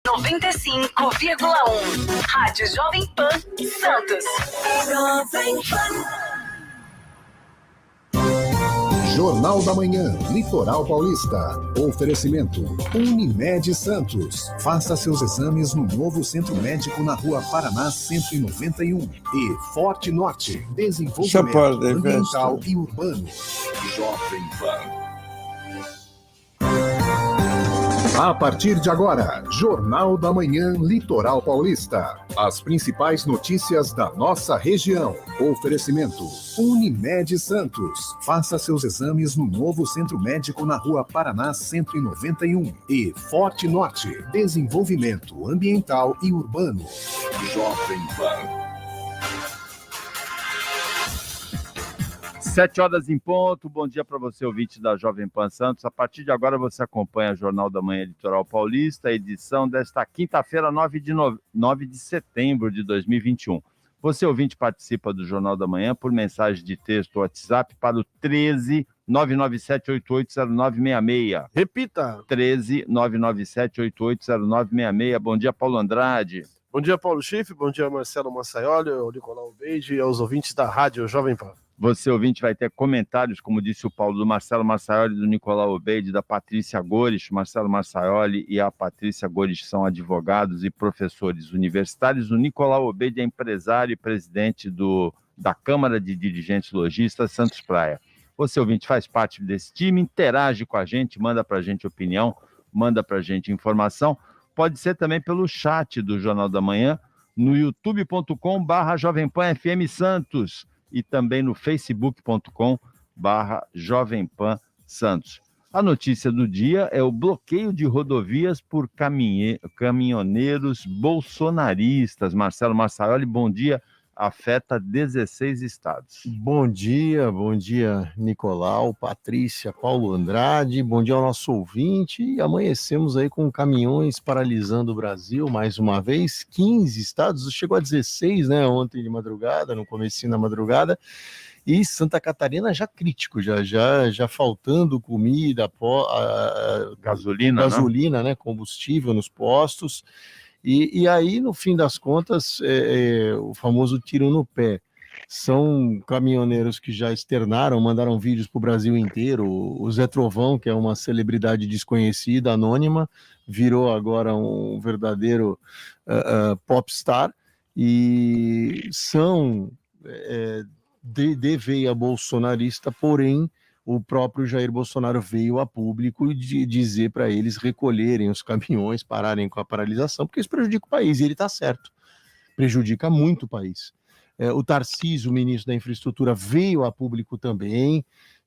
95,1. Rádio Jovem Pan Santos. Jovem Pan. Jornal da Manhã, Litoral Paulista. Oferecimento Unimed Santos. Faça seus exames no novo Centro Médico na Rua Paraná 191. E Forte Norte, desenvolvimento ambiental e urbano. Jovem Pan. A partir de agora, Jornal da Manhã, Litoral Paulista. As principais notícias da nossa região. Oferecimento Unimed Santos. Faça seus exames no novo Centro Médico na Rua Paraná 191. E Forte Norte, desenvolvimento ambiental e urbano. Jovem Pan. 7h em ponto, bom dia para você, ouvinte da Jovem Pan Santos. A partir de agora você acompanha o Jornal da Manhã Litoral Paulista, edição desta quinta-feira, 9 de setembro de 2021. Você, ouvinte, participa do Jornal da Manhã por mensagem de texto ou WhatsApp para o 13 997880966. Repita! 13 997880966. Bom dia, Paulo Andrade. Bom dia, Paulo Schiff, bom dia, Marcelo Massaioli, o Nicolau Beide e aos ouvintes da Rádio Jovem Pan. Você, ouvinte, vai ter comentários, como disse o Paulo, do Marcelo Massaioli, do Nicolau Obeide, da Patrícia Gores. Marcelo Massaioli e a Patrícia Gores são advogados e professores universitários. O Nicolau Obeide é empresário e presidente da Câmara de Dirigentes Lojistas Santos Praia. Você, ouvinte, faz parte desse time, interage com a gente, manda para a gente opinião, manda para a gente informação. Pode ser também pelo chat do Jornal da Manhã, no youtube.com/Jovem Pan FM Santos. E também no facebook.com/Jovem Pan Santos. A notícia do dia é o bloqueio de rodovias por caminhoneiros bolsonaristas. Marcelo Massaioli, bom dia. Afeta 16 estados. Bom dia, Nicolau, Patrícia, Paulo Andrade, bom dia ao nosso ouvinte. E amanhecemos aí com caminhões paralisando o Brasil mais uma vez, 15 estados, chegou a 16, né, ontem de madrugada, no comecinho da madrugada, e Santa Catarina já crítico, já faltando comida, gasolina, né, combustível nos postos. E aí, no fim das contas, o famoso tiro no pé. São caminhoneiros que já externaram, mandaram vídeos para o Brasil inteiro. O Zé Trovão, que é uma celebridade desconhecida, anônima, virou agora um verdadeiro popstar. E são de veia bolsonarista, porém, o próprio Jair Bolsonaro veio a público dizer para eles recolherem os caminhões, pararem com a paralisação, porque isso prejudica o país, e ele está certo, prejudica muito o país. O Tarcísio, o ministro da Infraestrutura, veio a público também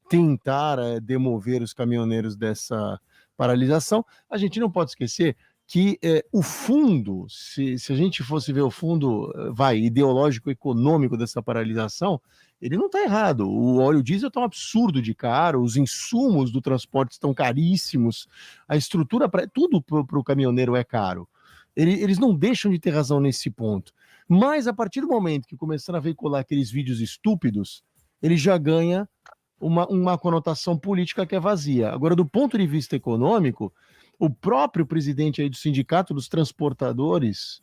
tentar demover os caminhoneiros dessa paralisação. A gente não pode esquecer que o fundo, se a gente fosse ver o fundo ideológico-econômico dessa paralisação, ele não está errado. O óleo diesel está um absurdo de caro, os insumos do transporte estão caríssimos, a estrutura, tudo para o caminhoneiro é caro. Eles não deixam de ter razão nesse ponto. Mas a partir do momento que começaram a veicular aqueles vídeos estúpidos, ele já ganha uma conotação política que é vazia. Agora, do ponto de vista econômico, o próprio presidente aí do Sindicato dos Transportadores,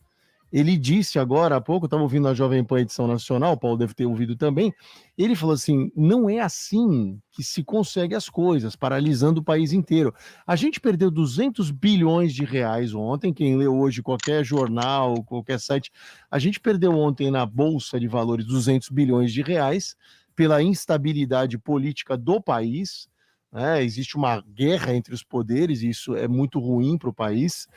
ele disse agora há pouco, estava ouvindo a Jovem Pan Edição Nacional, o Paulo deve ter ouvido também, ele falou assim, não é assim que se consegue as coisas, paralisando o país inteiro. A gente perdeu 200 bilhões de reais ontem, quem leu hoje qualquer jornal, qualquer site, a gente perdeu ontem na Bolsa de Valores 200 bilhões de reais pela instabilidade política do país. Existe uma guerra entre os poderes, e isso é muito ruim para o país,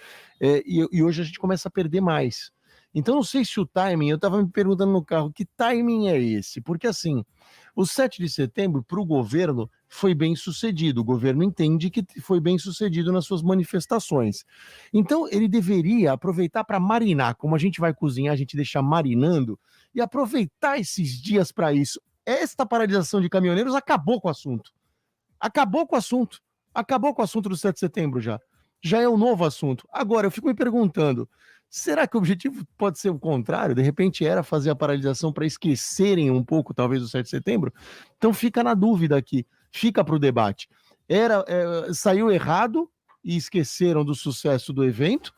e hoje a gente começa a perder mais. Então não sei se o timing, eu estava me perguntando no carro, que timing é esse? Porque assim, o 7 de setembro para o governo foi bem sucedido, o governo entende que foi bem sucedido nas suas manifestações. Então ele deveria aproveitar para marinar, como a gente vai cozinhar, a gente deixa marinando, e aproveitar esses dias para isso. Esta paralisação de caminhoneiros acabou com o assunto. Acabou com o assunto do 7 de setembro já é um novo assunto. Agora, eu fico me perguntando, será que o objetivo pode ser o contrário? De repente era fazer a paralisação para esquecerem um pouco, talvez, o 7 de setembro? Então fica na dúvida aqui, fica para o debate. Saiu errado e esqueceram do sucesso do evento,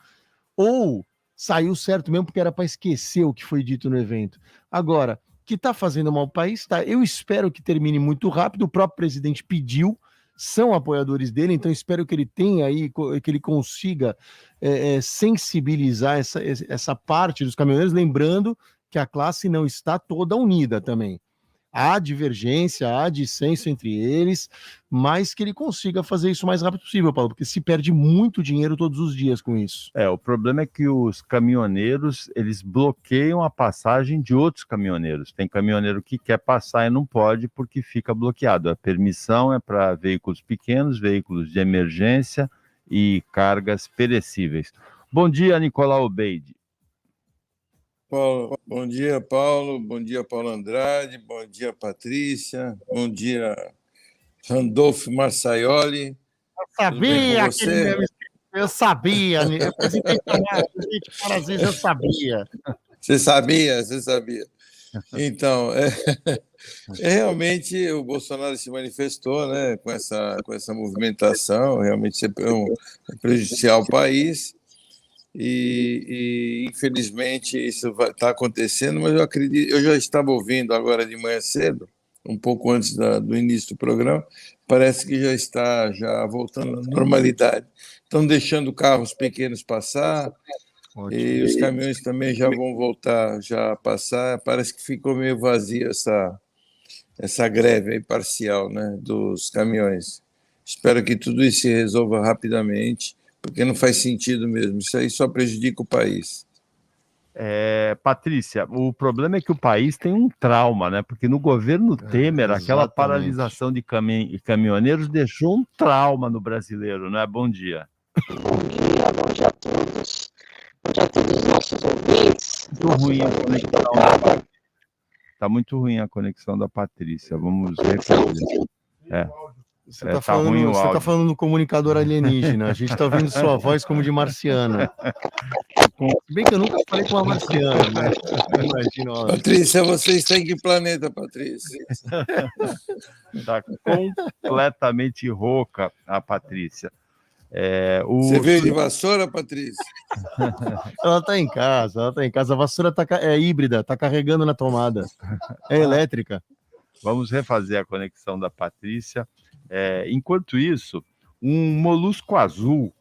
ou saiu certo mesmo porque era para esquecer o que foi dito no evento. Agora, que está fazendo mal ao país, tá? Eu espero que termine muito rápido. O próprio presidente pediu, são apoiadores dele, então espero que ele tenha aí, que ele consiga sensibilizar essa parte dos caminhoneiros, lembrando que a classe não está toda unida também. Há divergência, há dissenso entre eles, mas que ele consiga fazer isso o mais rápido possível, Paulo, porque se perde muito dinheiro todos os dias com isso. O problema é que os caminhoneiros, eles bloqueiam a passagem de outros caminhoneiros. Tem caminhoneiro que quer passar e não pode porque fica bloqueado. A permissão é para veículos pequenos, veículos de emergência e cargas perecíveis. Bom dia, Nicolau Obeide. Bom dia, Paulo. Bom dia, Paulo Andrade. Bom dia, Patrícia. Bom dia, Randolfo Marçaioli. Eu sabia que ele eu sabia. Eu apresentei várias vezes, eu sabia. Você sabia. Então, realmente o Bolsonaro se manifestou, né, com essa movimentação, realmente é prejudicial ao país. E infelizmente isso está acontecendo, mas eu acredito, eu já estava ouvindo agora de manhã cedo, um pouco antes do início do programa, parece que já está voltando à normalidade. Estão deixando carros pequenos passar. Ótimo. E os caminhões também já vão voltar a passar. Parece que ficou meio vazia essa greve aí parcial, né, dos caminhões. Espero que tudo isso se resolva rapidamente, porque não faz sentido mesmo. Isso aí só prejudica o país. Patrícia, o problema é que o país tem um trauma, né? Porque no governo Temer, aquela paralisação de caminhoneiros deixou um trauma no brasileiro, não é? Bom dia. Bom dia a todos. Bom dia a todos os nossos ouvintes. Muito ruim a conexão. Tá muito ruim a conexão da Patrícia. Vamos refazer. Você tá falando no comunicador alienígena. A gente está ouvindo sua voz como de marciano. Se bem que eu nunca falei com uma marciana, né? Imagino. Patrícia, você está em que planeta, Patrícia? Está completamente rouca a Patrícia. Você veio de vassoura, Patrícia? Ela está em casa. A vassoura é híbrida, está carregando na tomada. É elétrica. Vamos refazer a conexão da Patrícia. Enquanto isso, um molusco azul,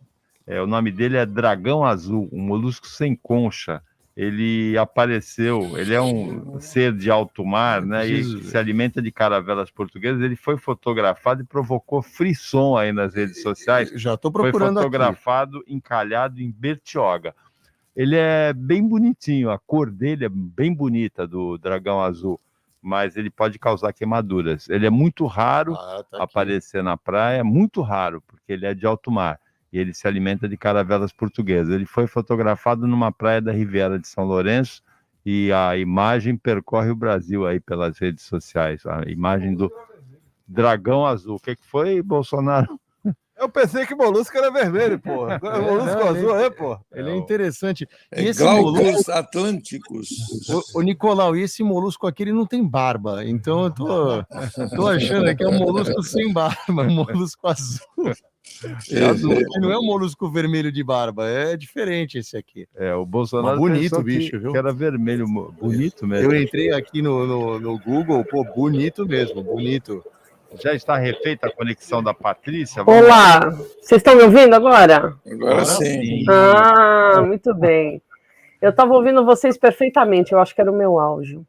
o nome dele é dragão azul, um molusco sem concha. Ele apareceu, ele é um ser de alto mar, né? E se alimenta de caravelas portuguesas. Ele foi fotografado e provocou frisson aí nas redes sociais. Já estou procurando. Foi fotografado aqui, encalhado em Bertioga. Ele é bem bonitinho, a cor dele é bem bonita, do dragão azul, mas ele pode causar queimaduras. Ele é muito raro aparecer na praia, muito raro, porque ele é de alto mar. E ele se alimenta de caravelas portuguesas. Ele foi fotografado numa praia da Riviera de São Lourenço e a imagem percorre o Brasil aí pelas redes sociais. A imagem do dragão azul. O que foi, Bolsonaro? Eu pensei que o molusco era vermelho, pô. Molusco azul é, pô. Ele é interessante. E esse molusco atlânticos. O Nicolau, e esse molusco aqui, ele não tem barba. Então eu tô achando que é um molusco sem barba, um molusco azul. Não é um molusco vermelho de barba, é diferente esse aqui. O Bolsonaro bonito bicho, viu? Que era vermelho, bonito mesmo. Eu entrei aqui no Google, pô, bonito mesmo, bonito. Já está refeita a conexão da Patrícia? Olá, vocês estão me ouvindo agora? Agora sim. Muito bem. Eu estava ouvindo vocês perfeitamente, eu acho que era o meu áudio.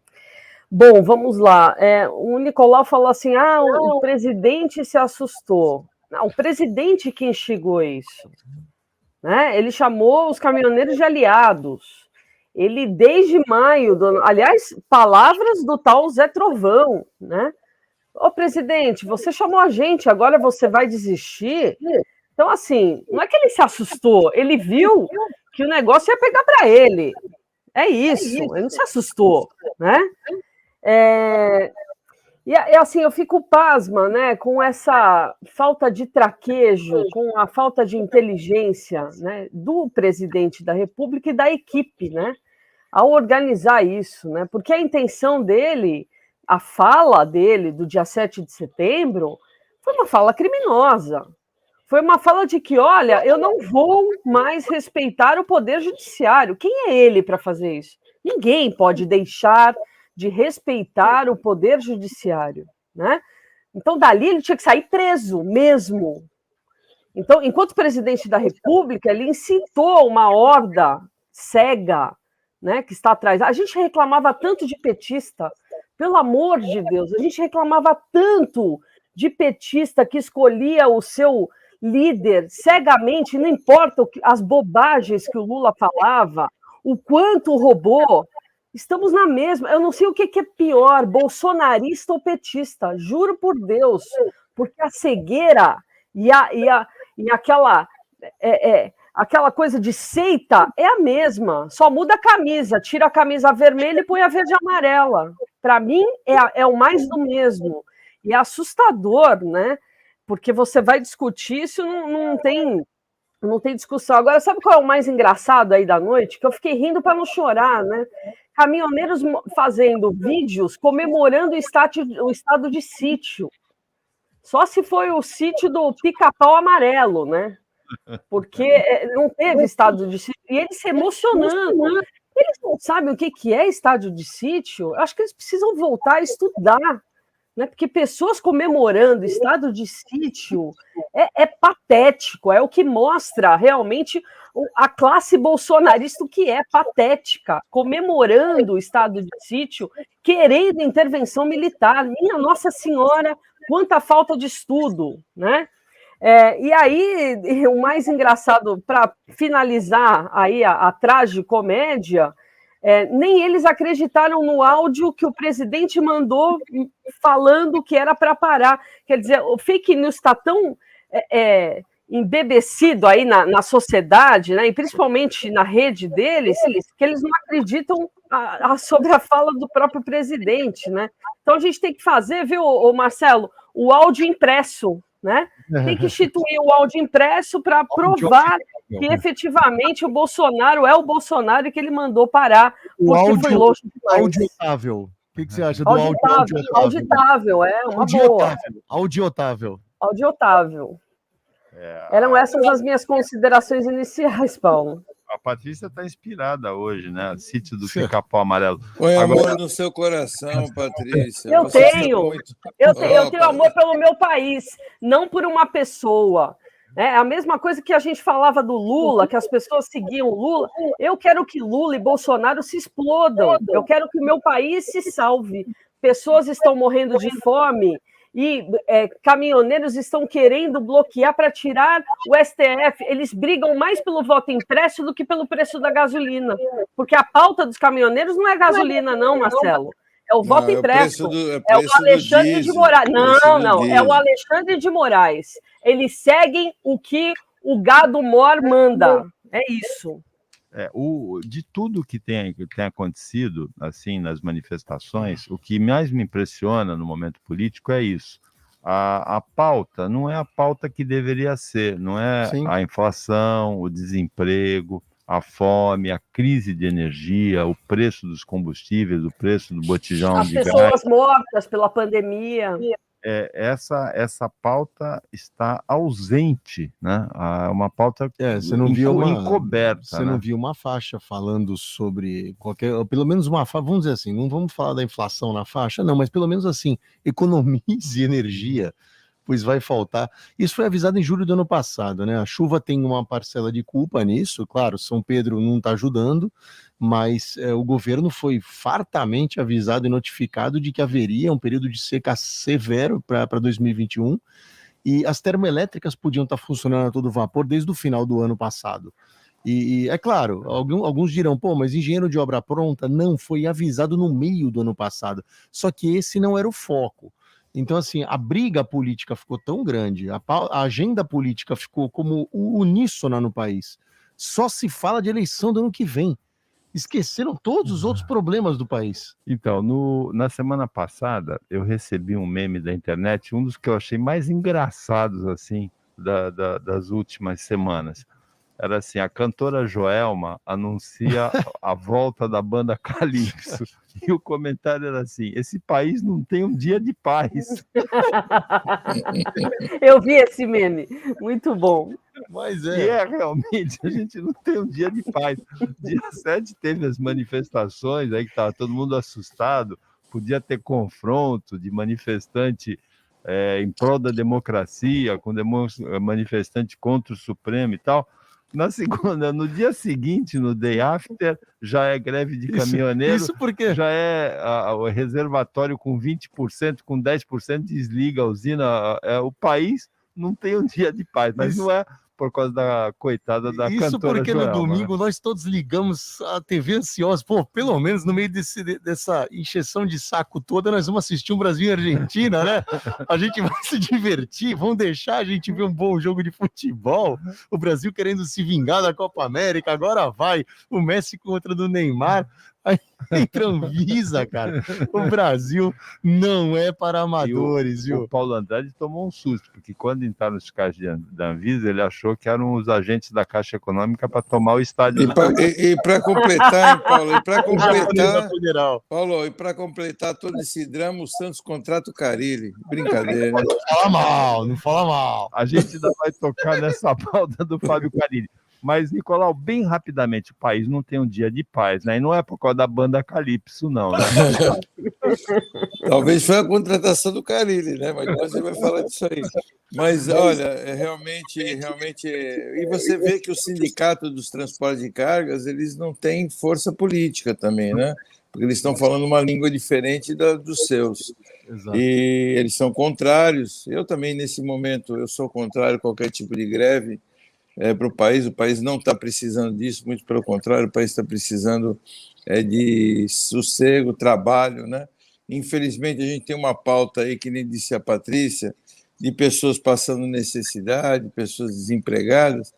Bom, vamos lá. O Nicolau falou assim, o presidente se assustou. Não, o presidente que instigou isso. Né? Ele chamou os caminhoneiros de aliados. Ele, desde maio, aliás, palavras do tal Zé Trovão, né? Ô, presidente, você chamou a gente, agora você vai desistir? Então, assim, não é que ele se assustou, ele viu que o negócio ia pegar para ele. É isso, ele não se assustou, né? E assim, eu fico pasma, né, com essa falta de traquejo, com a falta de inteligência, né, do presidente da República e da equipe, né, ao organizar isso, né, porque a intenção dele, a fala dele do dia 7 de setembro, foi uma fala criminosa. Foi uma fala de que, olha, eu não vou mais respeitar o Poder Judiciário. Quem é ele para fazer isso? Ninguém pode deixar de respeitar o Poder Judiciário, né? Então, dali ele tinha que sair preso mesmo. Então, enquanto presidente da República, ele incitou uma horda cega, né, que está atrás. A gente reclamava tanto de petista, pelo amor de Deus, a gente reclamava tanto de petista que escolhia o seu líder cegamente, não importa as bobagens que o Lula falava, o quanto roubou. Estamos na mesma. Eu não sei o que é pior, bolsonarista ou petista, juro por Deus, porque a cegueira e aquela coisa de seita é a mesma, só muda a camisa, tira a camisa vermelha e põe a verde e amarela. Para mim, é o mais do mesmo. E é assustador, né? Porque você vai discutir isso, não tem discussão. Agora, sabe qual é o mais engraçado aí da noite? Que eu fiquei rindo para não chorar, né? Caminhoneiros fazendo vídeos comemorando o estado de sítio. Só se foi o sítio do Pica-Pau Amarelo, né? Porque não teve estado de sítio. E eles se emocionando. Eles não sabem o que é estado de sítio. Eu acho que eles precisam voltar a estudar. Né? Porque pessoas comemorando estado de sítio é patético. É o que mostra realmente a classe bolsonarista, que é patética. Comemorando o estado de sítio, querendo intervenção militar. Minha Nossa Senhora, quanta falta de estudo, né? E aí, o mais engraçado, para finalizar aí a tragicomédia, nem eles acreditaram no áudio que o presidente mandou falando que era para parar. Quer dizer, o fake news está tão embebecido aí na sociedade, né, e principalmente na rede deles, que eles não acreditam sobre a fala do próprio presidente, né? Então a gente tem que fazer, viu, Marcelo, o áudio impresso, né? Tem que instituir o áudio impresso para provar que efetivamente o Bolsonaro é o Bolsonaro e que ele mandou parar, porque foi longe demais. Audiotável. O que você acha do auditável? Auditável, uma boa. Audiotável. Audiotável. Eram essas as minhas considerações iniciais, Paulo. A Patrícia está inspirada hoje, né? Sítio do Pica-Pau Amarelo. Põe amor no seu coração, Patrícia. Eu tenho amor pelo meu país, não por uma pessoa. É a mesma coisa que a gente falava do Lula, que as pessoas seguiam o Lula. Eu quero que Lula e Bolsonaro se explodam. Eu quero que o meu país se salve. Pessoas estão morrendo de fome e caminhoneiros estão querendo bloquear para tirar o STF. Eles brigam mais pelo voto impresso do que pelo preço da gasolina. Porque a pauta dos caminhoneiros não é gasolina, não, Marcelo. É o voto impresso. É o Alexandre de Moraes. Não. É o Alexandre de Moraes. Eles seguem o que o gado mor manda. É isso. De tudo que tem acontecido assim nas manifestações, o que mais me impressiona no momento político é isso. A pauta não é a pauta que deveria ser, não é a inflação, o desemprego, a fome, a crise de energia, o preço dos combustíveis, o preço do botijão de gás. As pessoas mortas pela pandemia. Essa pauta está ausente, né? Uma pauta você não viu encoberta. Você não viu uma faixa falando sobre pelo menos uma faixa, vamos dizer assim, não vamos falar da inflação na faixa, não, mas pelo menos assim, economize energia, pois vai faltar. Isso foi avisado em julho do ano passado, né? A chuva tem uma parcela de culpa nisso, claro, São Pedro não está ajudando, mas o governo foi fartamente avisado e notificado de que haveria um período de seca severo para 2021 e as termoelétricas podiam estar funcionando a todo vapor desde o final do ano passado. E é claro, alguns dirão, mas engenheiro de obra pronta não foi avisado no meio do ano passado, só que esse não era o foco. Então, assim, a briga política ficou tão grande, a agenda política ficou como uníssona no país. Só se fala de eleição do ano que vem. Esqueceram todos os outros problemas do país. Então, na semana passada, eu recebi um meme da internet, um dos que eu achei mais engraçados, assim, das últimas semanas. era assim: a cantora Joelma anuncia a volta da banda Calypso. E o comentário era assim: esse país não tem um dia de paz. Eu vi esse meme, muito bom. Mas E realmente, a gente não tem um dia de paz. Dia 7 teve as manifestações, aí que estava todo mundo assustado, podia ter confronto de manifestante em prol da democracia, com manifestante contra o Supremo e tal. Na segunda, no dia seguinte, no day after, já é greve de caminhoneiro. Isso porque já é o reservatório com 20%, com 10% desliga a usina. O país não tem um dia de paz, mas não é por causa da coitada da cantora Isso porque Joelma, no domingo né? nós todos ligamos a TV ansiosos. Pô, pelo menos no meio dessa encheção de saco toda, nós vamos assistir um Brasil e Argentina, né? A gente vai se divertir, vão deixar a gente ver um bom jogo de futebol. O Brasil querendo se vingar da Copa América, agora vai o Messi contra o do Neymar. Aí entra Anvisa, cara. O Brasil não é para amadores, viu? O Paulo Andrade tomou um susto, porque quando entraram os caras da Anvisa, ele achou que eram os agentes da Caixa Econômica para tomar o estádio. E para completar, hein, Paulo? E para completar, Paulo, e para completar todo esse drama, o Santos contrata o Carille. Brincadeira. Né? Não fala mal, não fala mal. A gente ainda vai tocar nessa pauta do Fábio Carille. Mas, Nicolau, bem rapidamente, o país não tem um dia de paz, né? E não é por causa da banda Calypso, não, né? Talvez foi a contratação do Carille, né? Mas depois você vai falar disso aí. Mas, olha, realmente... E você vê que o sindicato dos transportes de cargas, eles não têm força política também, né? Porque eles estão falando uma língua diferente dos seus. Exato. E eles são contrários. Eu também, nesse momento, eu sou contrário a qualquer tipo de greve, para o país não está precisando disso, muito pelo contrário, o país está precisando de sossego, trabalho, né? Infelizmente, a gente tem uma pauta aí, que nem disse a Patrícia, de pessoas passando necessidade, pessoas desempregadas,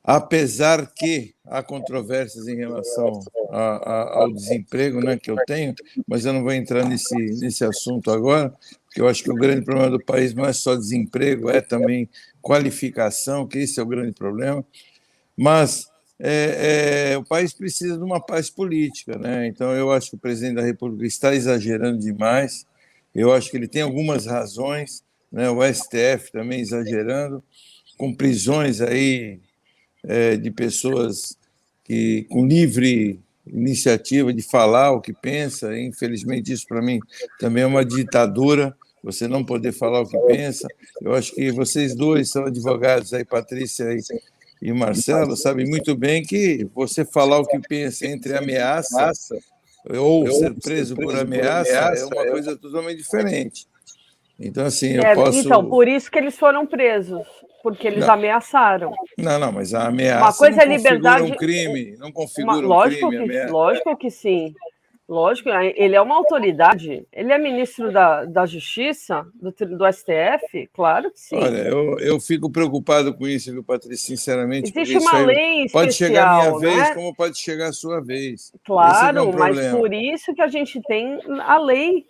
apesar que há controvérsias em relação ao desemprego, né, que eu tenho, mas eu não vou entrar nesse assunto agora, porque eu acho que o grande problema do país não é só desemprego, é também qualificação, que esse é o grande problema, mas o país precisa de uma paz política, né? Então eu acho que o presidente da República está exagerando demais, eu acho que ele tem algumas razões, né? O STF também exagerando, com prisões aí de pessoas com livre iniciativa de falar o que pensa. Infelizmente, isso para mim também é uma ditadura, você não poder falar o que pensa. Eu acho que vocês dois são advogados aí, Patrícia e Marcelo, sabem muito bem que você falar o que pensa entre ameaça ou ser preso por ameaça é uma coisa totalmente diferente. Então, assim, eu posso... Então, por isso que eles foram presos, porque eles ameaçaram. Não, mas a ameaça uma coisa não é liberdade... configura um crime, não configura um crime. Lógico que sim. Lógico, ele é uma autoridade, ele é ministro da Justiça, do STF, claro que sim. Olha, eu fico preocupado com isso, viu, Patrícia, sinceramente. Existe uma lei especial, pode chegar a minha vez, né? como pode chegar a sua vez. Claro, mas por isso que a gente tem a lei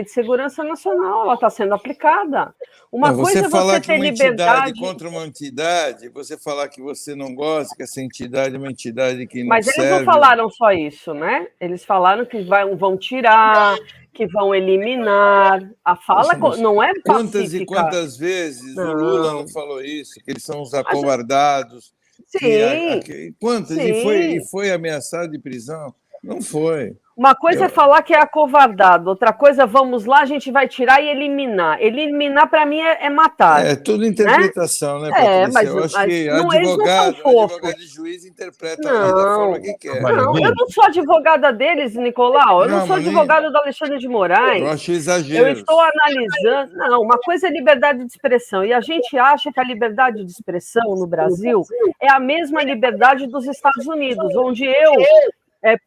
de segurança nacional, ela está sendo aplicada. Uma coisa é você ter liberdade contra uma entidade, você falar que você não gosta, que essa entidade é uma entidade que não Mas serve. Eles não falaram só isso, né? Eles falaram que vão tirar, que vão eliminar. A fala não é pacífica. Quantas e quantas vezes o Lula não falou isso, que eles são os acovardados. Sim. Quantas? Sim. E foi ameaçado de prisão? Não foi. Uma coisa é falar que é acovardado, outra coisa, vamos lá, a gente vai tirar e eliminar. Eliminar, para mim, é matar. É tudo interpretação, né, Patrícia? Mas, eu acho que advogado e juiz interpreta da forma que quer. Não, eu não sou advogada deles, Nicolau. Eu não sou advogada do Alexandre de Moraes. Eu acho exagero. Eu estou analisando... Não, uma coisa é liberdade de expressão, e a gente acha que a liberdade de expressão no Brasil é a mesma liberdade dos Estados Unidos, onde eu...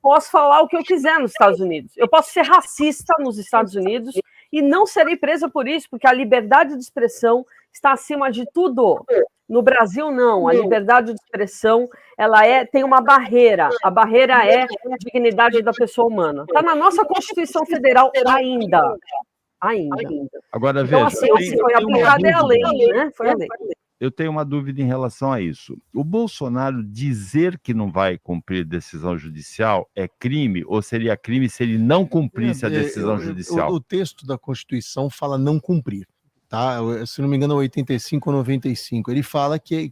posso falar o que eu quiser nos Estados Unidos. Eu posso ser racista nos Estados Unidos e não serei presa por isso, porque a liberdade de expressão está acima de tudo. No Brasil, não. A liberdade de expressão tem uma barreira. A barreira é a dignidade da pessoa humana. Está na nossa Constituição Federal ainda. Agora, então, veja... assim, foi aplicada a lei, né? Foi a lei. eu tenho uma dúvida em relação a isso. O Bolsonaro dizer que não vai cumprir decisão judicial é crime, ou seria crime se ele não cumprisse a decisão judicial? O texto da Constituição fala não cumprir. Tá? Se não me engano, 85 ou 95. Ele fala que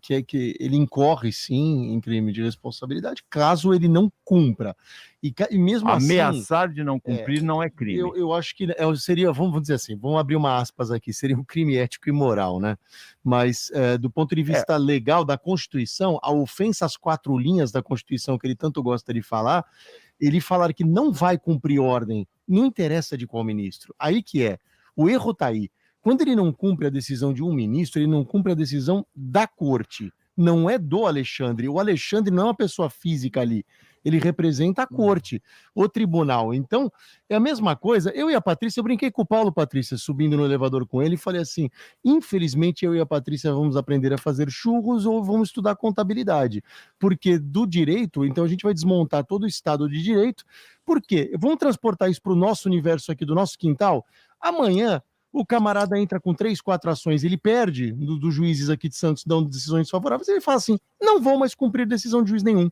ele incorre, sim, em crime de responsabilidade, caso ele não cumpra. E mesmo ameaçar de não cumprir não é crime. Eu acho que seria, vamos dizer assim, vamos abrir uma aspas aqui, seria um crime ético e moral, né? Mas, do ponto de vista legal da Constituição, a ofensa às 4 linhas da Constituição que ele tanto gosta de falar, ele falar que não vai cumprir ordem, não interessa de qual ministro. Aí que é, o erro está aí. Quando ele não cumpre a decisão de um ministro, ele não cumpre a decisão da corte. Não é do Alexandre. O Alexandre não é uma pessoa física ali. Ele representa a corte, o tribunal. Então, é a mesma coisa. Eu e a Patrícia, eu brinquei com o Paulo, Patrícia, subindo no elevador com ele, e falei assim, infelizmente eu e a Patrícia vamos aprender a fazer churros ou vamos estudar contabilidade. Porque do direito, então a gente vai desmontar todo o Estado de Direito. Por quê? Vamos transportar isso para o nosso universo aqui, do nosso quintal. Amanhã, o camarada entra com 3, 4 ações, ele perde dos juízes aqui de Santos, dão decisões favoráveis, ele fala assim, não vou mais cumprir decisão de juiz nenhum.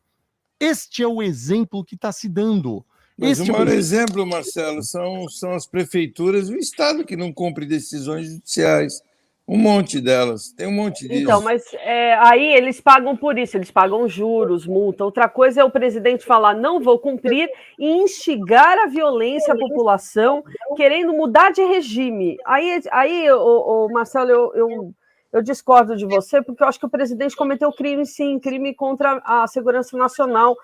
Este é o exemplo que está se dando. Mas o maior exemplo, Marcelo, são as prefeituras e o Estado que não cumpre decisões judiciais. Um monte delas, tem um monte disso. Então, mas aí eles pagam por isso, eles pagam juros, multa. Outra coisa é o presidente falar, não vou cumprir, e instigar a violência à população, querendo mudar de regime. Aí Marcelo, eu discordo de você, porque eu acho que o presidente cometeu crime, sim, crime contra a segurança nacional.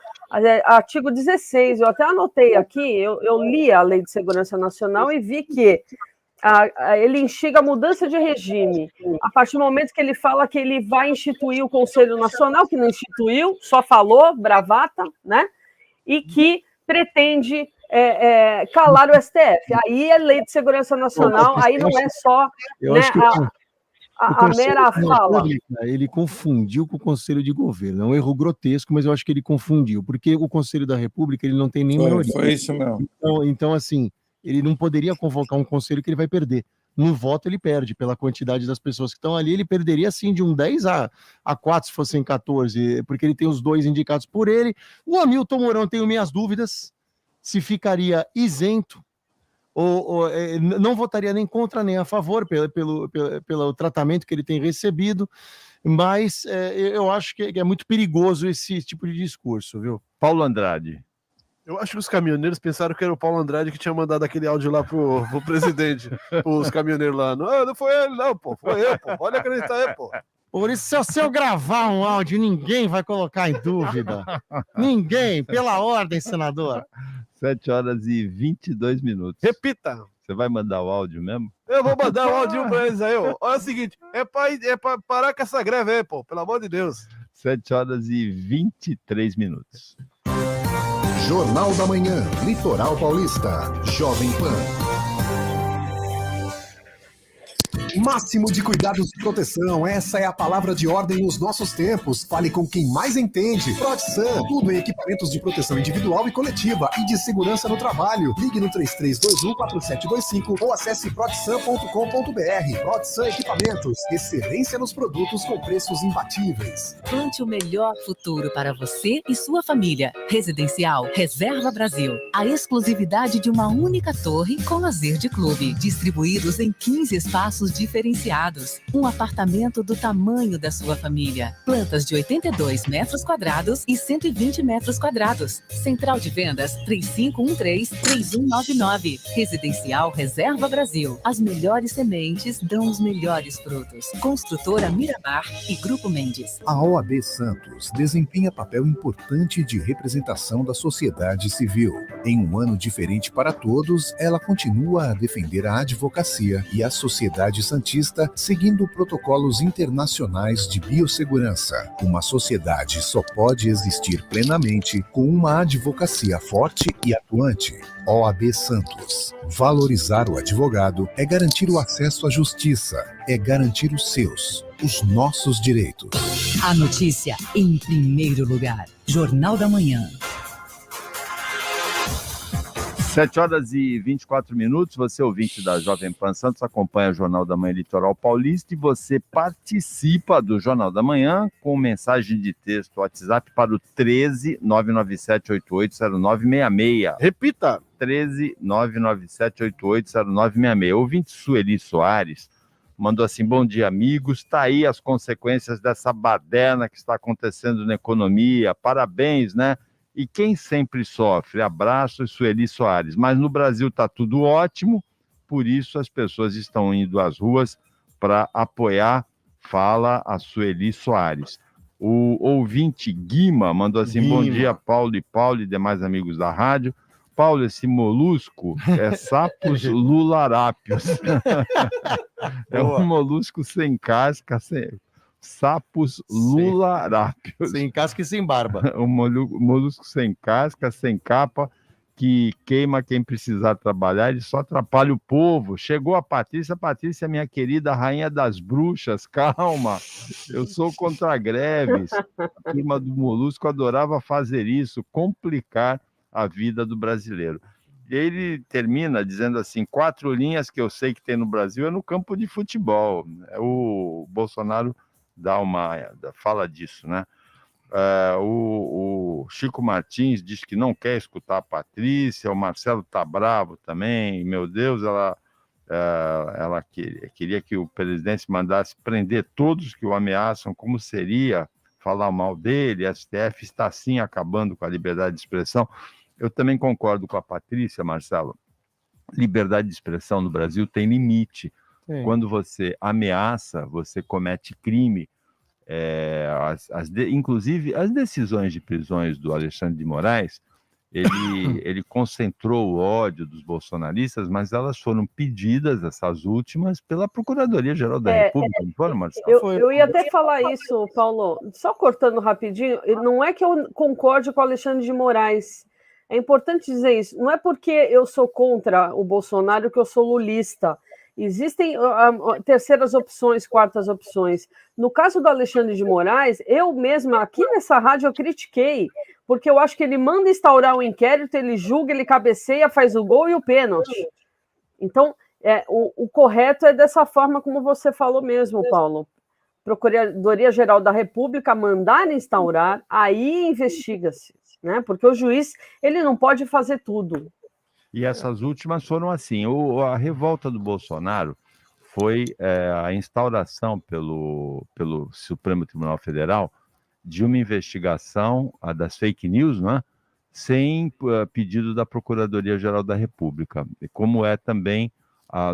Artigo 16, eu até anotei aqui, eu li a Lei de Segurança Nacional e vi que ele instiga a mudança de regime. A partir do momento que ele fala que ele vai instituir o Conselho Nacional, que não instituiu, só falou, bravata, né? E que pretende calar o STF. Aí é Lei de Segurança Nacional, aí não é só a mera fala. Ele confundiu com o Conselho de Governo. É um erro grotesco, mas eu acho que ele confundiu, porque o Conselho da República ele não tem nenhuma maioria. Foi isso mesmo. Então, assim, ele não poderia convocar um conselho que ele vai perder. No voto ele perde, pela quantidade das pessoas que estão ali, ele perderia sim de um 10 a 4 se fossem 14, porque ele tem os 2 indicados por ele. O Hamilton Mourão, tenho minhas dúvidas se ficaria isento, ou não votaria nem contra nem a favor pelo tratamento que ele tem recebido, mas eu acho que é muito perigoso esse tipo de discurso, viu? Paulo Andrade. Eu acho que os caminhoneiros pensaram que era o Paulo Andrade que tinha mandado aquele áudio lá pro presidente, os caminhoneiros lá. Não foi ele não, pô, foi eu, pô, pode acreditar aí, pô. Por isso, se eu gravar um áudio, ninguém vai colocar em dúvida. Ninguém, pela ordem, senador. 7h22. Repita. Você vai mandar o áudio mesmo? Eu vou mandar o áudio pra eles aí, ó. Olha o seguinte, é pra parar com essa greve aí, pô, pelo amor de Deus. 7h23. Jornal da Manhã, Litoral Paulista, Jovem Pan. Máximo de cuidados e proteção, essa é a palavra de ordem nos nossos tempos. Fale com quem mais entende. ProdSan, tudo em equipamentos de proteção individual e coletiva e de segurança no trabalho. Ligue no 3321-4725 ou acesse prodsan.com.br. ProdSan Equipamentos, excelência nos produtos com preços imbatíveis. Plante o melhor futuro para você e sua família. Residencial Reserva Brasil. A exclusividade de uma única torre com lazer de clube. Distribuídos em 15 espaços diferenciados. Um apartamento do tamanho da sua família. Plantas de 82 metros quadrados e 120 metros quadrados. Central de vendas 3513-3199. Residencial Reserva Brasil. As melhores sementes dão os melhores frutos. Construtora Miramar e Grupo Mendes. A OAB Santos desempenha papel importante de representação da sociedade civil. Em um ano diferente para todos, ela continua a defender a advocacia e a sociedade santista, seguindo protocolos internacionais de biossegurança. Uma sociedade só pode existir plenamente com uma advocacia forte e atuante. OAB Santos. Valorizar o advogado é garantir o acesso à justiça, é garantir os seus, os nossos direitos. A notícia em primeiro lugar. Jornal da Manhã. 7h24, você ouvinte da Jovem Pan Santos, acompanha o Jornal da Manhã Litoral Paulista e você participa do Jornal da Manhã com mensagem de texto WhatsApp para o 13997880966. Repita! 13997880966. Ouvinte Sueli Soares mandou assim: bom dia, amigos, tá aí as consequências dessa baderna que está acontecendo na economia, parabéns, né? E quem sempre sofre? Abraço, Sueli Soares. Mas no Brasil está tudo ótimo, por isso as pessoas estão indo às ruas para apoiar, fala a Sueli Soares. O ouvinte Guima mandou assim: bom dia, Paulo e demais amigos da rádio. Paulo, esse molusco é Sapos lularápios. É um molusco sem casca, Sapos lularápios. Sem casca e sem barba. Um molusco sem casca, sem capa, que queima quem precisar trabalhar, ele só atrapalha o povo. Chegou a Patrícia, minha querida rainha das bruxas, calma, eu sou contra greves. A turma do molusco adorava fazer isso, complicar a vida do brasileiro. E ele termina dizendo assim: 4 linhas que eu sei que tem no Brasil é no campo de futebol. O Bolsonaro fala disso, né? O Chico Martins diz que não quer escutar a Patrícia, o Marcelo tá bravo também, meu Deus, ela queria que o presidente mandasse prender todos que o ameaçam, como seria falar mal dele, a STF está sim acabando com a liberdade de expressão. Eu também concordo com a Patrícia, Marcelo, liberdade de expressão no Brasil tem limite. Quando você ameaça, você comete crime. Inclusive, as decisões de prisões do Alexandre de Moraes, ele concentrou o ódio dos bolsonaristas, mas elas foram pedidas, essas últimas, pela Procuradoria-Geral da República, não foram, Marcelo? Eu ia até falar isso, Paulo, só cortando rapidinho, não é que eu concorde com o Alexandre de Moraes. É importante dizer isso. Não é porque eu sou contra o Bolsonaro que eu sou lulista. Existem terceiras opções, quartas opções. No caso do Alexandre de Moraes, eu mesma, aqui nessa rádio, eu critiquei, porque eu acho que ele manda instaurar um inquérito, ele julga, ele cabeceia, faz o gol e o pênalti. Então, o correto é dessa forma como você falou mesmo, Paulo. Procuradoria-Geral da República mandar instaurar, aí investiga-se, né? Porque o juiz, ele não pode fazer tudo. E essas últimas foram assim: a revolta do Bolsonaro foi a instauração pelo Supremo Tribunal Federal de uma investigação das fake news, né, sem pedido da Procuradoria-Geral da República, como é também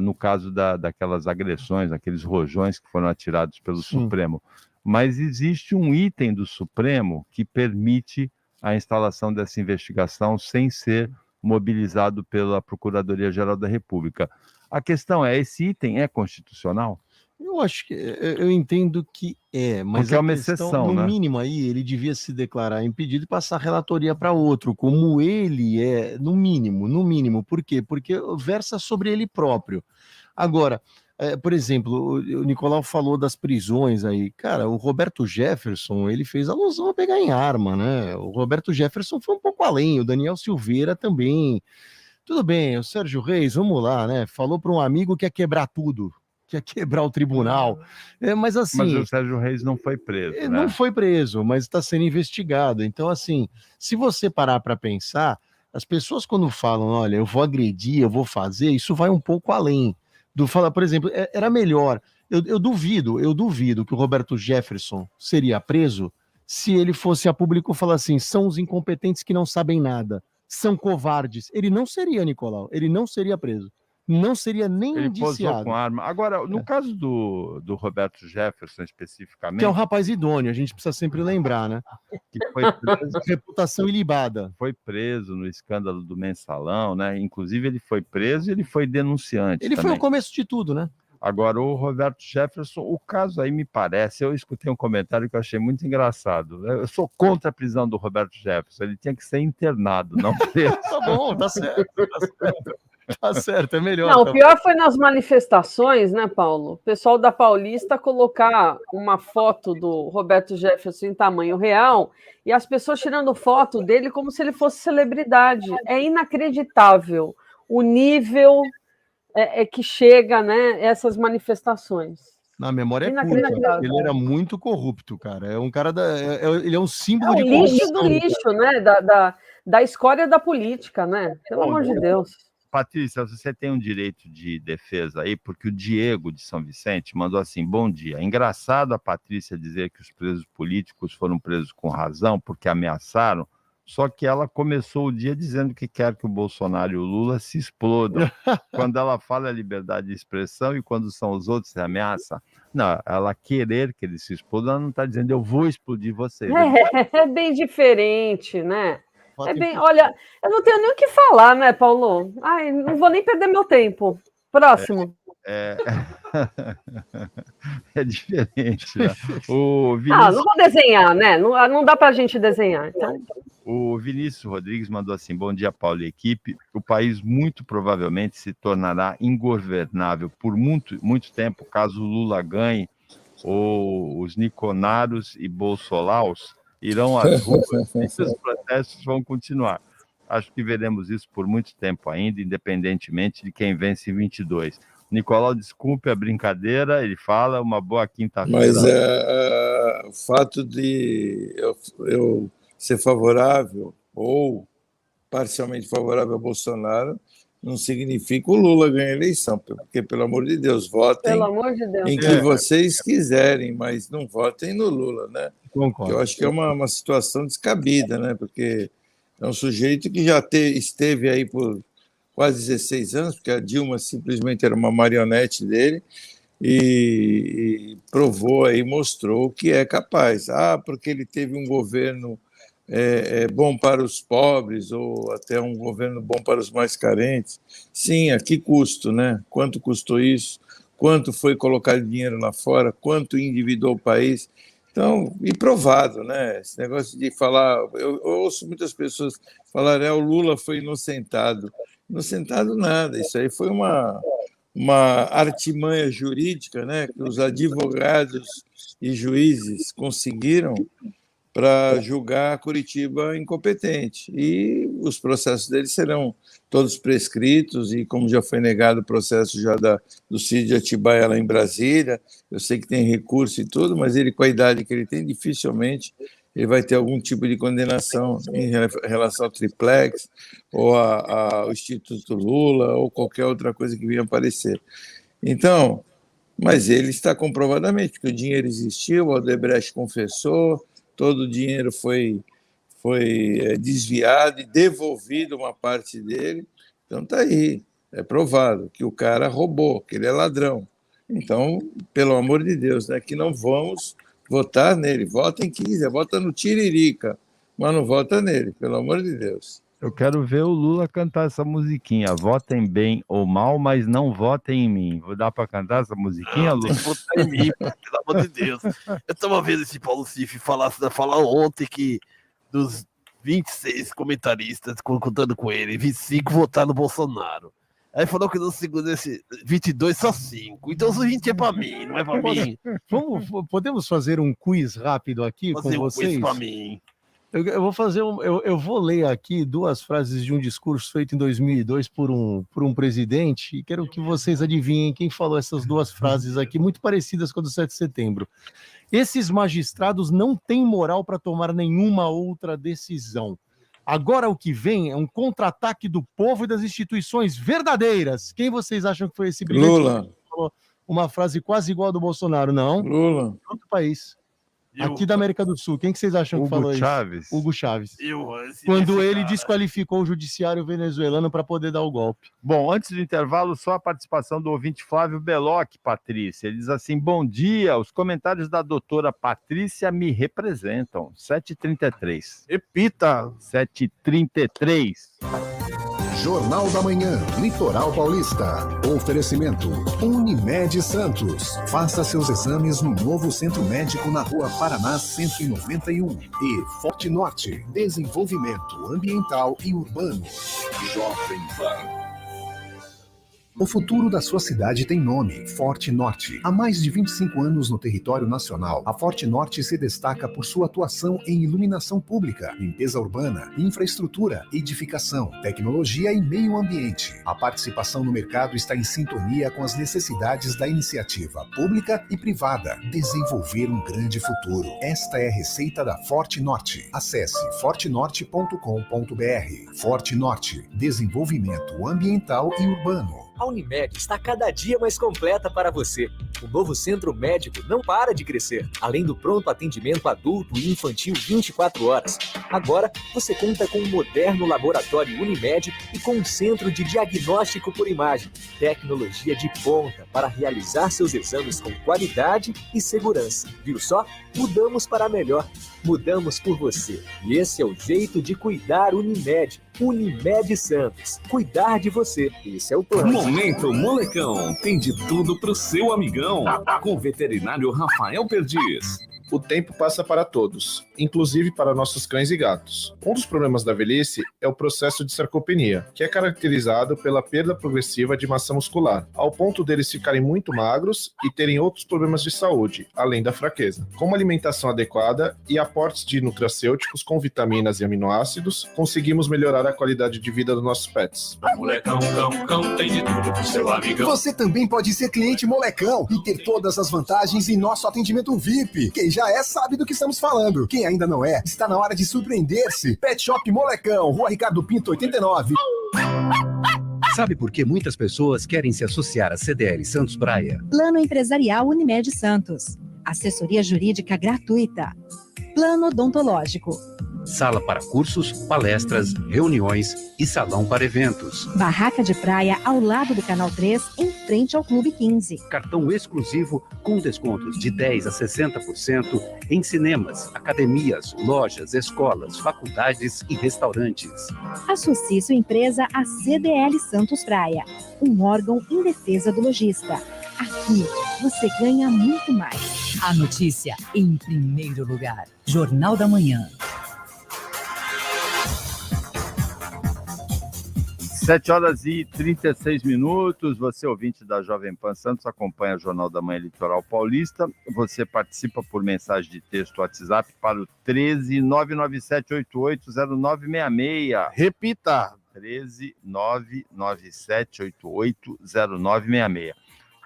no caso daquelas agressões, aqueles rojões que foram atirados pelo Supremo. Mas existe um item do Supremo que permite a instalação dessa investigação sem ser mobilizado pela Procuradoria-Geral da República. A questão é: esse item é constitucional? Eu acho que eu entendo que mas porque é uma exceção, no né? mínimo aí ele devia se declarar impedido e passar a relatoria para outro, como ele é, no mínimo. Por quê? Porque versa sobre ele próprio. Agora, por exemplo, o Nicolau falou das prisões aí. Cara, o Roberto Jefferson, ele fez alusão a pegar em arma, né? O Roberto Jefferson foi um pouco além, o Daniel Silveira também. Tudo bem, o Sérgio Reis, vamos lá, né? Falou para um amigo que ia quebrar tudo, que ia quebrar o tribunal. Mas assim... Mas o Sérgio Reis não foi preso, né? Não foi preso, mas está sendo investigado. Então, assim, se você parar para pensar, as pessoas quando falam, olha, eu vou agredir, eu vou fazer, isso vai um pouco além. Por exemplo, era melhor. Eu duvido que o Roberto Jefferson seria preso se ele fosse a público falar assim: são os incompetentes que não sabem nada, são covardes. Ele não seria, Nicolau, ele não seria preso. Não seria nem ele indiciado. Posou com arma. Agora, no caso do Roberto Jefferson especificamente... Que é um rapaz idôneo, a gente precisa sempre lembrar, né? Que foi preso, reputação ilibada. Foi preso no escândalo do Mensalão, né? Inclusive, ele foi preso e ele foi denunciante. Ele também. foi o começo de tudo, né? Agora, o Roberto Jefferson, o caso aí me parece... Eu escutei um comentário que eu achei muito engraçado. Eu sou contra a prisão do Roberto Jefferson. Ele tinha que ser internado, não preso. Tá bom, tá certo. Tá certo, é melhor. Não, o pior foi nas manifestações, né, Paulo? O pessoal da Paulista colocar uma foto do Roberto Jefferson em tamanho real e as pessoas tirando foto dele como se ele fosse celebridade. É inacreditável o nível que chega, né, essas manifestações. Na memória é curta. Ele era muito corrupto, cara. É um cara ele é um símbolo de corrupção. É o lixo corrupção. do lixo, né? Da escória da política, né? Pelo amor de Deus. Patrícia, você tem um direito de defesa aí, porque o Diego de São Vicente mandou assim: bom dia. É engraçado a Patrícia dizer que os presos políticos foram presos com razão porque ameaçaram, só que ela começou o dia dizendo que quer que o Bolsonaro e o Lula se explodam. Quando ela fala a liberdade de expressão e quando são os outros que ameaçam, não, ela querer que eles se explodam, ela não está dizendo eu vou explodir vocês. É bem diferente, né? Olha, eu não tenho nem o que falar, né, Paulo? Ai, não vou nem perder meu tempo. Próximo. É diferente, né? O Vinícius... não vou desenhar, né? Não dá para a gente desenhar. Então... O Vinícius Rodrigues mandou assim: bom dia, Paulo e equipe. O país muito provavelmente se tornará ingovernável por muito tempo, caso o Lula ganhe, ou os Niconaros e Bolsolaus irão às ruas e esses protestos vão continuar. Acho que veremos isso por muito tempo ainda, independentemente de quem vence em 22. Nicolau, desculpe a brincadeira, ele fala, uma boa quinta-feira. Mas o fato de eu ser favorável ou parcialmente favorável a Bolsonaro não significa o Lula ganhar a eleição, porque, pelo amor de Deus, votem em que vocês quiserem, mas não votem no Lula, né? Concordo. Eu acho que é uma situação descabida, né? Porque é um sujeito que já esteve aí por quase 16 anos, porque a Dilma simplesmente era uma marionete dele, e provou aí, mostrou que é capaz. Porque ele teve um governo bom para os pobres, ou até um governo bom para os mais carentes. Sim, a que custo, né? Quanto custou isso? Quanto foi colocar dinheiro lá fora? Quanto endividou o país? Então, e provado, né? Esse negócio de falar... Eu ouço muitas pessoas falarem o Lula foi inocentado. Inocentado nada, isso aí foi uma artimanha jurídica, né? Que os advogados e juízes conseguiram para julgar Curitiba incompetente. E os processos deles serão todos prescritos, e como já foi negado o processo já do Cid de Atibaia lá em Brasília, eu sei que tem recurso e tudo, mas ele, com a idade que ele tem, dificilmente ele vai ter algum tipo de condenação em relação ao triplex, ou ao Instituto Lula, ou qualquer outra coisa que venha aparecer. Então, mas ele está comprovadamente, porque o dinheiro existiu, o Odebrecht confessou, todo o dinheiro foi desviado e devolvido uma parte dele. Então está aí, é provado que o cara roubou, que ele é ladrão. Então, pelo amor de Deus, né, que não vamos votar nele. Vota em 15, vota no Tiririca, mas não vota nele, pelo amor de Deus. Eu quero ver o Lula cantar essa musiquinha. Votem bem ou mal, mas não votem em mim. Vou dar para cantar essa musiquinha, Lula? Votar em mim, pelo amor de Deus. Eu estava vendo esse Paulo Cif falar ontem que dos 26 comentaristas, contando com ele, 25 votaram no Bolsonaro. Aí falou que no segundo, esse 22, só 5. Então os 20 é para mim, não é para mim. Podemos fazer um quiz rápido aqui com vocês? Quiz para mim. Eu vou fazer eu vou ler aqui 2 frases de um discurso feito em 2002 por um presidente, e quero que vocês adivinhem quem falou essas 2 frases aqui, muito parecidas com a do 7 de setembro. Esses magistrados não têm moral para tomar nenhuma outra decisão. Agora o que vem é um contra-ataque do povo e das instituições verdadeiras. Quem vocês acham que foi esse brilhante? Lula. Falou uma frase quase igual a do Bolsonaro, não? Lula. Outro país. Aqui da América do Sul. Quem que vocês acham que falou Chaves. isso? Hugo Chaves. Quando ele desqualificou o judiciário venezuelano para poder dar o golpe. Bom, antes do intervalo, só a participação do ouvinte Flávio Belloc, Patrícia. Ele diz assim: bom dia, os comentários da doutora Patrícia me representam. 7h33. Repita. 7h33. Jornal da Manhã, Litoral Paulista. Oferecimento Unimed Santos. Faça seus exames no novo Centro Médico na Rua Paraná 191. E Forte Norte, desenvolvimento ambiental e urbano. Jovem Pan. O futuro da sua cidade tem nome, Forte Norte. Há mais de 25 anos no território nacional, a Forte Norte se destaca por sua atuação em iluminação pública, limpeza urbana, infraestrutura, edificação, tecnologia e meio ambiente. A participação no mercado está em sintonia com as necessidades da iniciativa pública e privada. Desenvolver um grande futuro. Esta é a receita da Forte Norte. Acesse fortenorte.com.br. Forte Norte, desenvolvimento ambiental e urbano. A Unimed está cada dia mais completa para você. O novo centro médico não para de crescer. Além do pronto atendimento adulto e infantil 24 horas, agora você conta com um moderno laboratório Unimed e com um centro de diagnóstico por imagem. Tecnologia de ponta para realizar seus exames com qualidade e segurança. Viu só? Mudamos para melhor. Mudamos por você. E esse é o jeito de cuidar Unimed. Unimed Santos. Cuidar de você. Esse é o plano. Momento Molecão. Tem de tudo pro seu amigão. Com o veterinário Rafael Perdiz. O tempo passa para todos, inclusive para nossos cães e gatos. Um dos problemas da velhice é o processo de sarcopenia, que é caracterizado pela perda progressiva de massa muscular, ao ponto deles ficarem muito magros e terem outros problemas de saúde, além da fraqueza. Com uma alimentação adequada e aportes de nutracêuticos com vitaminas e aminoácidos, conseguimos melhorar a qualidade de vida dos nossos pets. Molecão, cão, tem de tudo pro seu amigão. Você também pode ser cliente Molecão e ter todas as vantagens em nosso atendimento VIP. Quem já sabe do que estamos falando. Quem ainda não é, está na hora de surpreender-se. Pet Shop Molecão, Rua Ricardo Pinto, 89. Sabe por que muitas pessoas querem se associar à CDL Santos Praia? Plano Empresarial Unimed Santos. Assessoria Jurídica gratuita. Plano Odontológico. Sala para cursos, palestras, reuniões e salão para eventos. Barraca de praia ao lado do Canal 3, em frente ao Clube 15. Cartão exclusivo com descontos de 10% a 60% em cinemas, academias, lojas, escolas, faculdades e restaurantes. Associe sua empresa à CDL Santos Praia, um órgão em defesa do lojista. Aqui você ganha muito mais. A notícia em primeiro lugar. Jornal da Manhã. 7h36, você ouvinte da Jovem Pan Santos, acompanha o Jornal da Manhã Litoral Paulista, você participa por mensagem de texto WhatsApp para o 13997880966. Repita! 13997880966.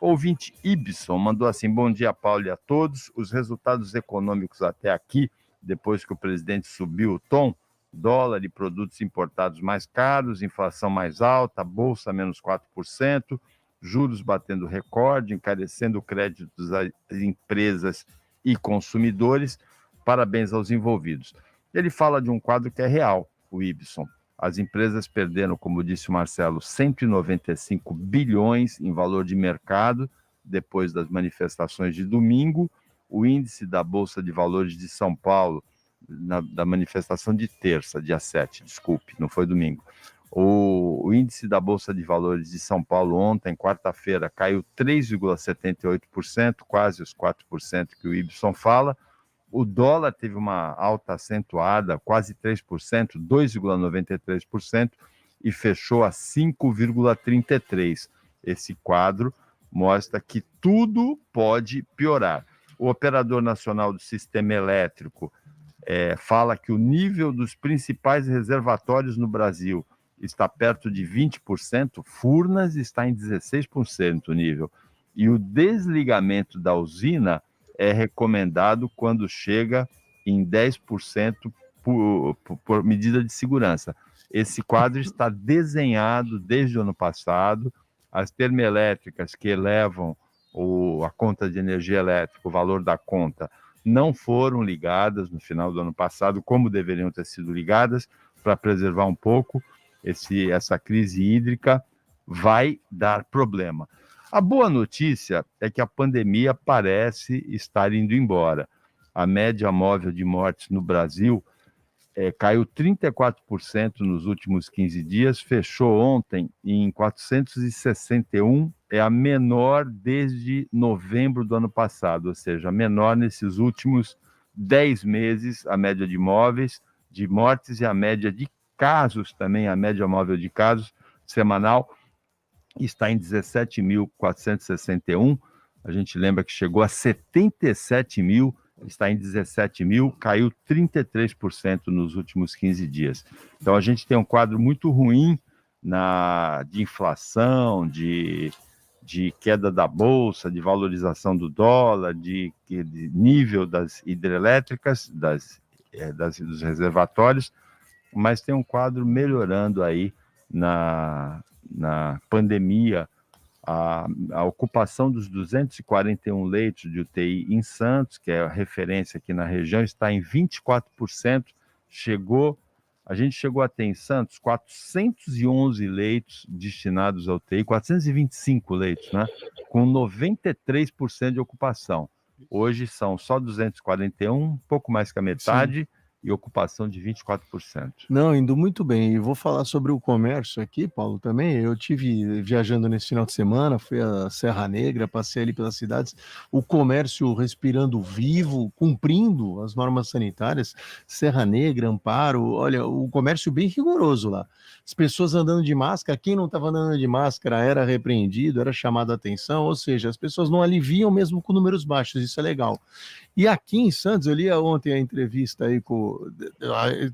Ouvinte Ibson mandou assim: bom dia, Paulo, e a todos. Os resultados econômicos até aqui, depois que o presidente subiu o tom, dólar e produtos importados mais caros, inflação mais alta, bolsa menos 4%, juros batendo recorde, encarecendo o crédito das empresas e consumidores. Parabéns aos envolvidos. Ele fala de um quadro que é real, o Ibson. As empresas perderam, como disse o Marcelo, 195 bilhões em valor de mercado depois das manifestações de domingo. O índice da Bolsa de Valores de São Paulo, da manifestação de terça, dia 7, desculpe, não foi domingo. O índice da Bolsa de Valores de São Paulo ontem, quarta-feira, caiu 3,78%, quase os 4% que o Ibson fala. O dólar teve uma alta acentuada, quase 3%, 2,93%, e fechou a 5,33%. Esse quadro mostra que tudo pode piorar. O Operador Nacional do Sistema Elétrico fala que o nível dos principais reservatórios no Brasil está perto de 20%, Furnas está em 16% o nível. E o desligamento da usina é recomendado quando chega em 10% por medida de segurança. Esse quadro está desenhado desde o ano passado. As termoelétricas que elevam a conta de energia elétrica, o valor da conta, não foram ligadas no final do ano passado, como deveriam ter sido ligadas, para preservar um pouco. Essa crise hídrica vai dar problema. A boa notícia é que a pandemia parece estar indo embora. A média móvel de mortes no Brasil caiu 34% nos últimos 15 dias, fechou ontem em 461, é a menor desde novembro do ano passado, ou seja, a menor nesses últimos 10 meses, a média de mortes e a média de casos também, a média móvel de casos semanal está em 17.461. A gente lembra que chegou a 77 mil, está em 17 mil, caiu 33% nos últimos 15 dias. Então a gente tem um quadro muito ruim de inflação, de queda da bolsa, de valorização do dólar, de nível das hidrelétricas, dos reservatórios, mas tem um quadro melhorando aí na pandemia. A ocupação dos 241 leitos de UTI em Santos, que é a referência aqui na região, está em 24%. A gente chegou a ter em Santos 411 leitos destinados à UTI, 425 leitos, né? Com 93% de ocupação. Hoje são só 241, um pouco mais que a metade, sim, e ocupação de 24%. Não, indo muito bem. E vou falar sobre o comércio aqui, Paulo, também. Eu tive viajando nesse final de semana, fui à Serra Negra, passei ali pelas cidades, o comércio respirando vivo, cumprindo as normas sanitárias, Serra Negra, Amparo, olha, o comércio bem rigoroso lá. As pessoas andando de máscara, quem não estava andando de máscara era repreendido, era chamado a atenção, ou seja, as pessoas não aliviam mesmo com números baixos, isso é legal. E aqui em Santos, eu li ontem a entrevista aí eu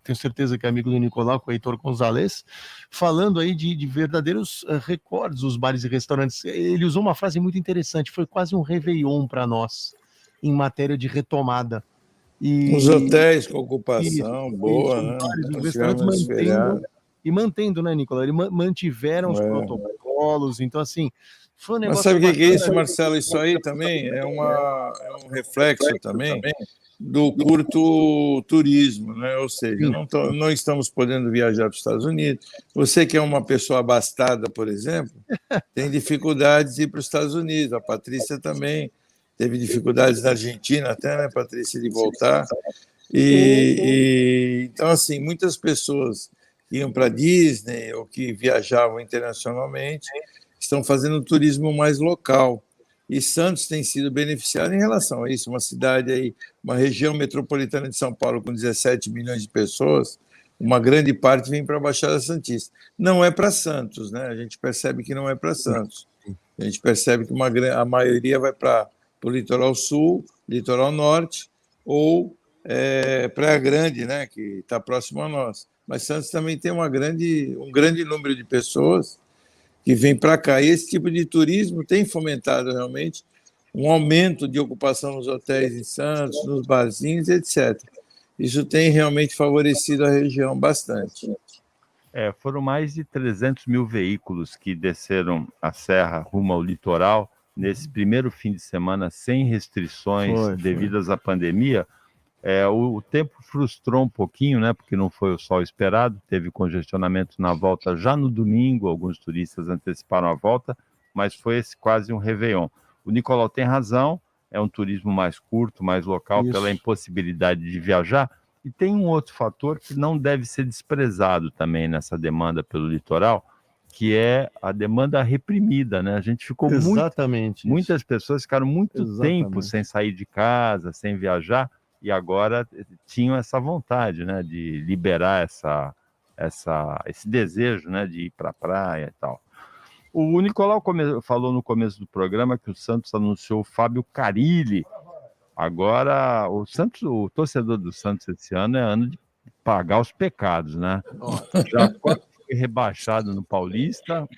tenho certeza que é amigo do Nicolau, com o Heitor Gonzalez, falando aí de verdadeiros recordes dos bares e restaurantes. Ele usou uma frase muito interessante, foi quase um réveillon para nós, em matéria de retomada. Os hotéis com ocupação boa, né? Os restaurantes mantendo, né, Nicolau? Eles mantiveram os protocolos, então assim... Mas sabe o que é isso, Marcelo? Isso aí também é um reflexo também do curto turismo, né? Ou seja, não estamos podendo viajar para os Estados Unidos. Você que é uma pessoa abastada, por exemplo, tem dificuldades de ir para os Estados Unidos. A Patrícia também teve dificuldades na Argentina até, né, Patrícia, de voltar. Então, assim, muitas pessoas que iam para a Disney ou que viajavam internacionalmente estão fazendo um turismo mais local. E Santos tem sido beneficiado em relação a isso. Uma cidade aí, uma região metropolitana de São Paulo com 17 milhões de pessoas, uma grande parte vem para a Baixada Santista. Não é para Santos, né? A gente percebe que não é para Santos. A gente percebe que a maioria vai para o litoral sul, litoral norte ou Praia Grande, né? Que está próximo a nós. Mas Santos também tem um grande número de pessoas que vem para cá. E esse tipo de turismo tem fomentado realmente um aumento de ocupação nos hotéis em Santos, nos barzinhos, etc. Isso tem realmente favorecido a região bastante. Foram mais de 300 mil veículos que desceram a serra rumo ao litoral nesse primeiro fim de semana sem restrições devidas à pandemia. O tempo frustrou um pouquinho, né, porque não foi o sol esperado, teve congestionamento na volta já no domingo, alguns turistas anteciparam a volta, mas foi quase um réveillon. O Nicolau tem razão, é um turismo mais curto, mais local, pela impossibilidade de viajar, e tem um outro fator que não deve ser desprezado também nessa demanda pelo litoral, que é a demanda reprimida, né? A gente ficou muitas pessoas ficaram muito tempo sem sair de casa, sem viajar, e agora tinham essa vontade, né, de liberar esse desejo, né, de ir para a praia e tal. O Nicolau falou no começo do programa que o Santos anunciou o Fábio Carille. Agora, o torcedor do Santos esse ano é ano de pagar os pecados, né? Já foi rebaixado no Paulista,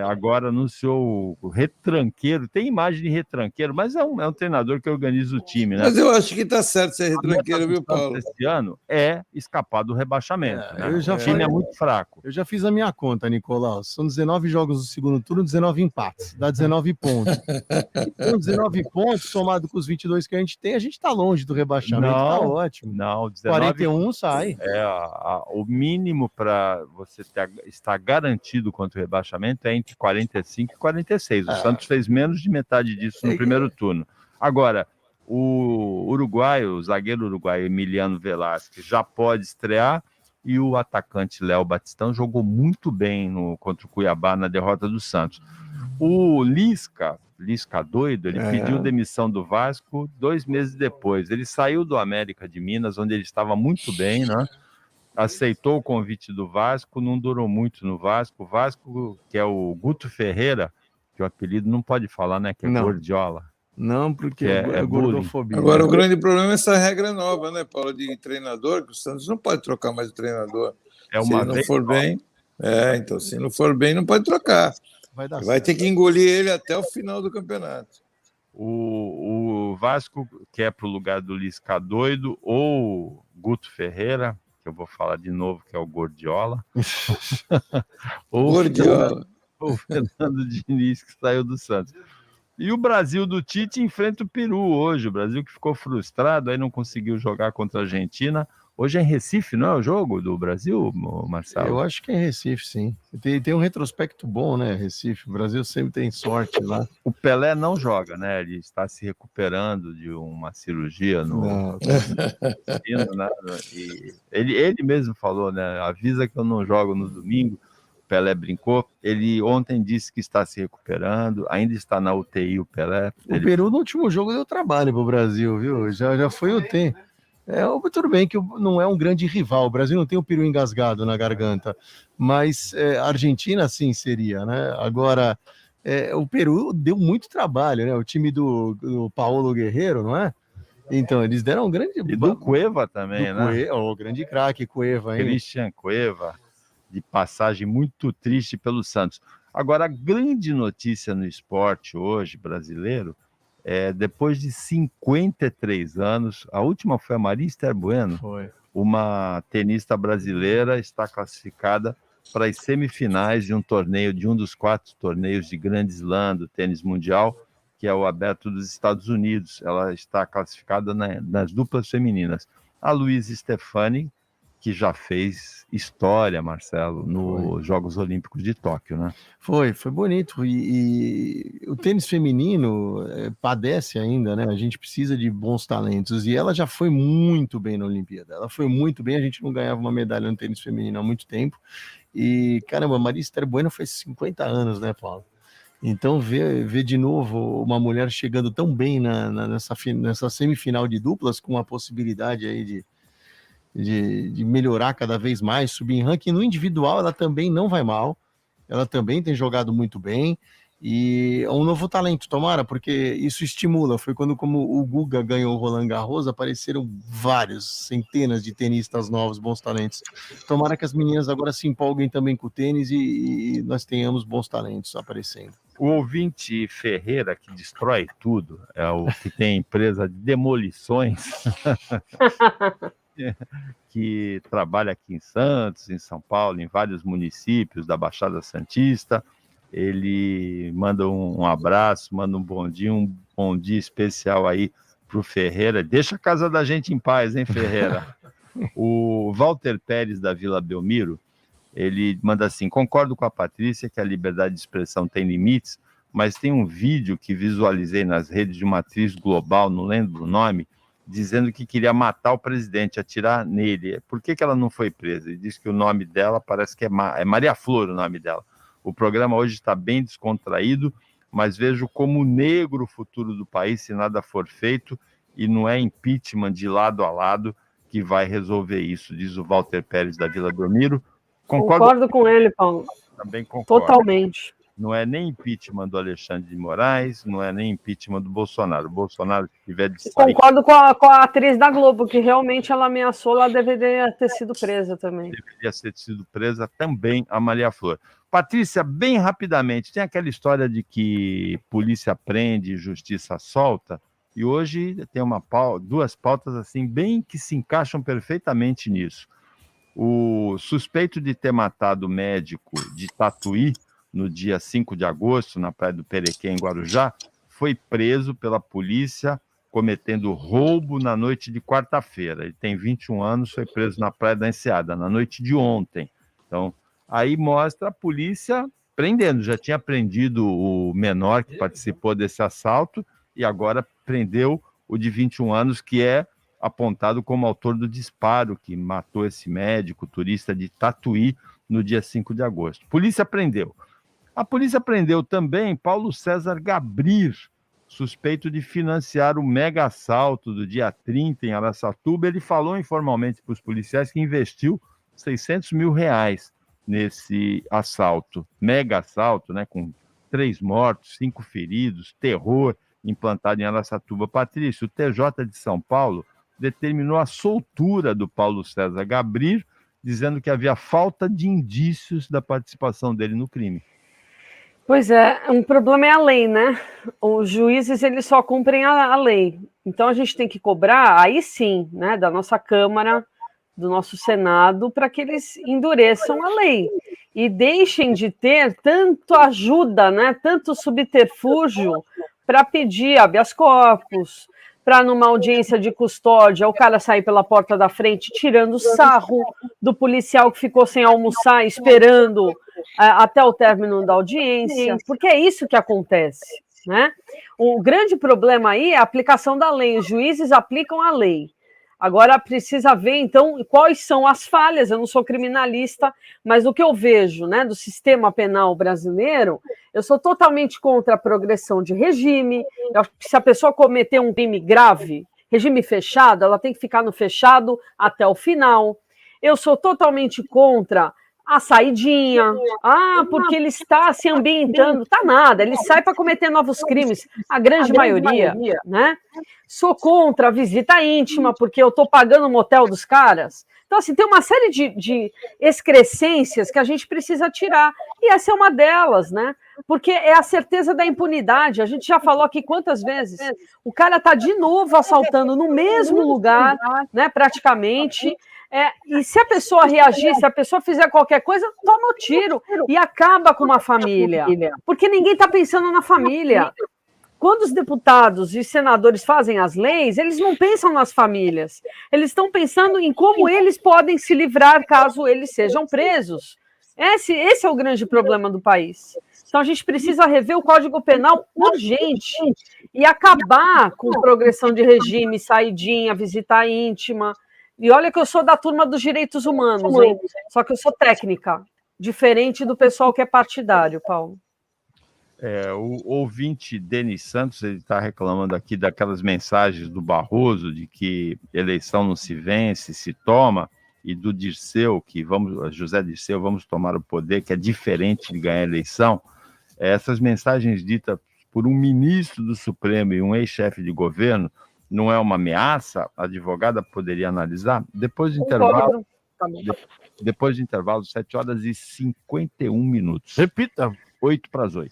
agora anunciou o retranqueiro, tem imagem de retranqueiro, mas é um treinador que organiza o time, né? Mas eu acho que está certo ser retranqueiro, viu, Paulo? Esse ano é escapar do rebaixamento, né? O time é muito fraco. Eu já fiz a minha conta, Nicolau, são 19 jogos no segundo turno, 19 empates, dá 19 pontos. Então, 19 pontos, somado com os 22 que a gente tem, a gente está longe do rebaixamento, tá ótimo. Não, 19, 41 sai. O mínimo para você estar garantido contra o rebaixamento é entre 45 e 46. O Santos fez menos de metade disso no primeiro turno. Agora, o zagueiro uruguaio Emiliano Velasquez já pode estrear e o atacante Léo Batistão jogou muito bem contra o Cuiabá na derrota do Santos. O Lisca doido, ele pediu demissão do Vasco 2 meses depois. Ele saiu do América de Minas, onde ele estava muito bem, né? Aceitou o convite do Vasco, não durou muito no Vasco. O Vasco, que é o Guto Ferreira, que o apelido não pode falar, né? Que é Não. Gordiola. Não, porque Que é bullying. gordofobia. Agora, o grande problema é essa regra nova, né, Paulo, de treinador, que o Santos não pode trocar mais o treinador. É Se uma ele não vez for só. bem, então, se não for bem, não pode trocar. Vai ter que engolir ele até o final do campeonato. O Vasco quer para o lugar do Lisca doido ou Guto Ferreira, que eu vou falar de novo, que é o Gordiola. ou Gordiola. o Fernando Diniz, que saiu do Santos. E o Brasil do Tite enfrenta o Peru hoje. O Brasil que ficou frustrado, aí não conseguiu jogar contra a Argentina. Hoje é em Recife, não é o jogo do Brasil, Marcelo? Eu acho que é em Recife, sim. Tem um retrospecto bom, né, Recife? O Brasil sempre tem sorte lá. O Pelé não joga, né? Ele está se recuperando de uma cirurgia no intestino, né? E ele mesmo falou, né? Avisa que eu não jogo no domingo. O Pelé brincou. Ele ontem disse que está se recuperando, ainda está na UTI o Pelé. O Peru no último jogo deu trabalho para o Brasil, viu? Já foi o tempo. Tudo bem que não é um grande rival, o Brasil não tem o peru engasgado na garganta, mas a Argentina sim seria, né? Agora, o Peru deu muito trabalho, né? O time do Paulo Guerreiro, não é? Então, eles deram um grande... E do Cueva também, né? O grande craque Cueva, hein? Christian Cueva, de passagem muito triste pelo Santos. Agora, a grande notícia no esporte hoje, brasileiro, depois de 53 anos, a última foi a Maria Esther Bueno, uma tenista brasileira, está classificada para as semifinais de um dos 4 torneios de Grand Slam do tênis mundial, que é o Aberto dos Estados Unidos. Ela está classificada nas duplas femininas. A Luísa Stefani, que já fez história, Marcelo, nos Jogos Olímpicos de Tóquio, né? Foi bonito. E o tênis feminino padece ainda, né? A gente precisa de bons talentos. E ela já foi muito bem na Olimpíada. Ela foi muito bem, a gente não ganhava uma medalha no tênis feminino há muito tempo. E, caramba, Maria Esther Bueno fez 50 anos, né, Paulo? Então, ver de novo uma mulher chegando tão bem nessa semifinal de duplas, com a possibilidade aí de melhorar cada vez mais, subir em ranking. No individual, ela também não vai mal, ela também tem jogado muito bem, e é um novo talento, tomara, porque isso estimula. Foi quando, como o Guga ganhou o Roland Garros, apareceram centenas de tenistas novos, bons talentos. Tomara que as meninas agora se empolguem também com o tênis e nós tenhamos bons talentos aparecendo. O ouvinte Ferreira, que destrói tudo, é o que tem empresa de demolições, que trabalha aqui em Santos, em São Paulo, em vários municípios da Baixada Santista. Ele manda um abraço, manda um bom dia especial aí para o Ferreira. Deixa a casa da gente em paz, hein, Ferreira? O Walter Pérez, da Vila Belmiro, ele manda assim: concordo com a Patrícia que a liberdade de expressão tem limites, mas tem um vídeo que visualizei nas redes de uma atriz global, não lembro o nome, dizendo que queria matar o presidente, atirar nele. Por que ela não foi presa? Ele diz que o nome dela parece que é Maria Flor, o nome dela. O programa hoje está bem descontraído, mas vejo como negro o futuro do país se nada for feito, e não é impeachment de lado a lado que vai resolver isso, diz o Walter Pérez, da Vila Belmiro. Concordo com ele, Paulo. Também concordo. Totalmente. Não é nem impeachment do Alexandre de Moraes, não é nem impeachment do Bolsonaro. O Bolsonaro, se tiver de sair... Concordo com a atriz da Globo, que realmente ela ameaçou, ela deveria ter sido presa também. Deveria ter sido presa também a Maria Flor. Patrícia, bem rapidamente, tem aquela história de que polícia prende e justiça solta, e hoje tem duas pautas assim, bem que se encaixam perfeitamente nisso. O suspeito de ter matado o médico de Tatuí, no dia 5 de agosto, na Praia do Perequém, em Guarujá, foi preso pela polícia cometendo roubo na noite de quarta-feira. Ele tem 21 anos, foi preso na Praia da Enseada, na noite de ontem. Então, aí mostra a polícia prendendo. Já tinha prendido o menor que participou desse assalto e agora prendeu o de 21 anos, que é apontado como autor do disparo que matou esse médico, turista de Tatuí, no dia 5 de agosto. Polícia prendeu. A polícia prendeu também Paulo César Gabrir, suspeito de financiar o mega assalto do dia 30 em Araçatuba. Ele falou informalmente para os policiais que investiu R$600 mil nesse assalto, mega assalto, né, com 3 mortos, 5 feridos, terror implantado em Araçatuba. Patrício, o TJ de São Paulo determinou a soltura do Paulo César Gabrillo, dizendo que havia falta de indícios da participação dele no crime. Pois é, um problema é a lei, né? Os juízes, eles só cumprem a lei. Então, a gente tem que cobrar, aí sim, né, da nossa Câmara, do nosso Senado, para que eles endureçam a lei e deixem de ter tanto ajuda, né, tanto subterfúgio para pedir habeas corpus, para numa audiência de custódia o cara sair pela porta da frente tirando sarro do policial que ficou sem almoçar, esperando até o término da audiência, porque é isso que acontece, né? O grande problema aí é a aplicação da lei, os juízes aplicam a lei. Agora precisa ver, então, quais são as falhas. Eu não sou criminalista, mas o que eu vejo, né, do sistema penal brasileiro, eu sou totalmente contra a progressão de regime. Eu acho que se a pessoa cometer um crime grave, regime fechado, ela tem que ficar no fechado até o final. Eu sou totalmente contra a saidinha. Porque ele está se ambientando. Tá nada, ele sai para cometer novos crimes, a grande maioria, né? Sou contra a visita íntima, porque eu estou pagando o motel dos caras. Então, assim, tem uma série de excrescências que a gente precisa tirar, e essa é uma delas, né? Porque é a certeza da impunidade. A gente já falou aqui quantas vezes. O cara está de novo assaltando no mesmo lugar, né, praticamente. E se a pessoa reagir, se a pessoa fizer qualquer coisa, toma o tiro e acaba com uma família. Porque ninguém está pensando na família. Quando os deputados e senadores fazem as leis, eles não pensam nas famílias. Eles estão pensando em como eles podem se livrar caso eles sejam presos. Esse é o grande problema do país. Então, a gente precisa rever o Código Penal urgente e acabar com progressão de regime, saidinha, visita íntima. E olha que eu sou da turma dos direitos humanos, hein? Só que eu sou técnica, diferente do pessoal que é partidário, Paulo. O ouvinte Denis Santos, ele está reclamando aqui daquelas mensagens do Barroso, de que eleição não se vence, se toma, e do Dirceu, José Dirceu, vamos tomar o poder, que é diferente de ganhar a eleição. Essas mensagens ditas por um ministro do Supremo e um ex-chefe de governo, não é uma ameaça? A advogada poderia analisar? Depois do intervalo, 7h51. Repita, 7:08.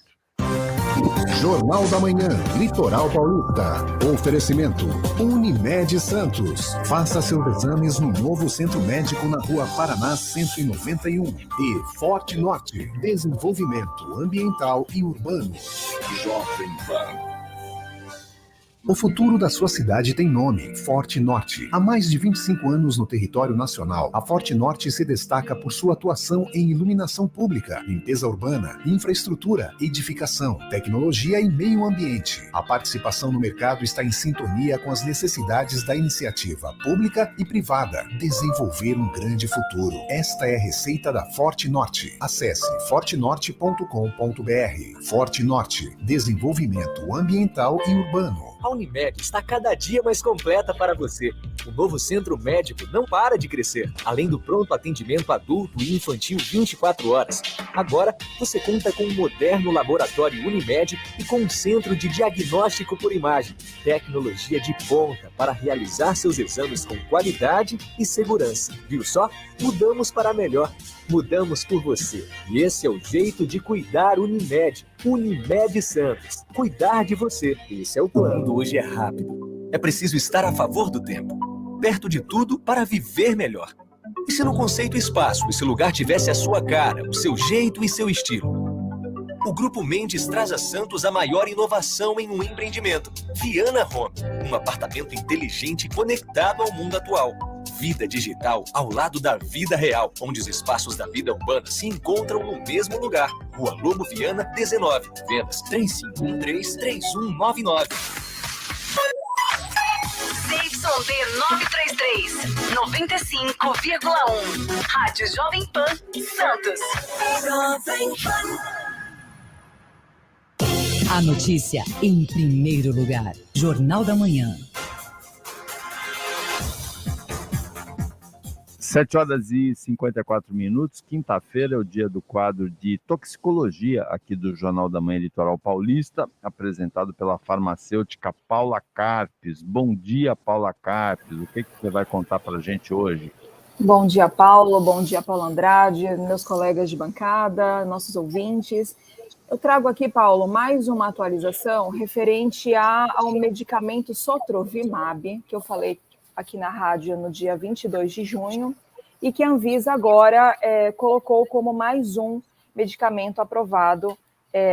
Jornal da Manhã, Litoral Paulista. Oferecimento Unimed Santos. Faça seus exames no novo Centro Médico na Rua Paraná 191. E Forte Norte, desenvolvimento ambiental e urbano. Jovem Pan. O futuro da sua cidade tem nome, Forte Norte. Há mais de 25 anos no território nacional, a Forte Norte se destaca por sua atuação em iluminação pública, limpeza urbana, infraestrutura, edificação, tecnologia e meio ambiente. A participação no mercado está em sintonia com as necessidades da iniciativa pública e privada. Desenvolver um grande futuro. Esta é a receita da Forte Norte. Acesse fortenorte.com.br. Forte Norte, desenvolvimento ambiental e urbano. A Unimed está cada dia mais completa para você. O novo centro médico não para de crescer. Além do pronto atendimento adulto e infantil 24 horas. Agora, você conta com um moderno laboratório Unimed e com um centro de diagnóstico por imagem. Tecnologia de ponta para realizar seus exames com qualidade e segurança. Viu só? Mudamos para melhor. Mudamos por você. E esse é o jeito de cuidar Unimed. Unimed Santos. Cuidar de você. Esse é o plano. Hoje é rápido. É preciso estar a favor do tempo. Perto de tudo para viver melhor. E se no conceito espaço esse lugar tivesse a sua cara, o seu jeito e seu estilo? O Grupo Mendes traz a Santos a maior inovação em um empreendimento. Viana Home. Um apartamento inteligente conectado ao mundo atual. Vida digital ao lado da vida real, onde os espaços da vida urbana se encontram no mesmo lugar. Rua Lobo Viana, 19. Vendas 3513-3199. ZYD 933, 95,1. Rádio Jovem Pan, Santos. Jovem Pan. A notícia em primeiro lugar. Jornal da Manhã. 7h54, quinta-feira é o dia do quadro de toxicologia aqui do Jornal da Manhã Litoral Paulista, apresentado pela farmacêutica Paula Carpes. Bom dia, Paula Carpes. O que você vai contar para a gente hoje? Bom dia, Paulo. Bom dia, Paulo Andrade, meus colegas de bancada, nossos ouvintes. Eu trago aqui, Paulo, mais uma atualização referente ao medicamento Sotrovimab, que eu falei aqui na rádio no dia 22 de junho, e que a Anvisa agora colocou como mais um medicamento aprovado,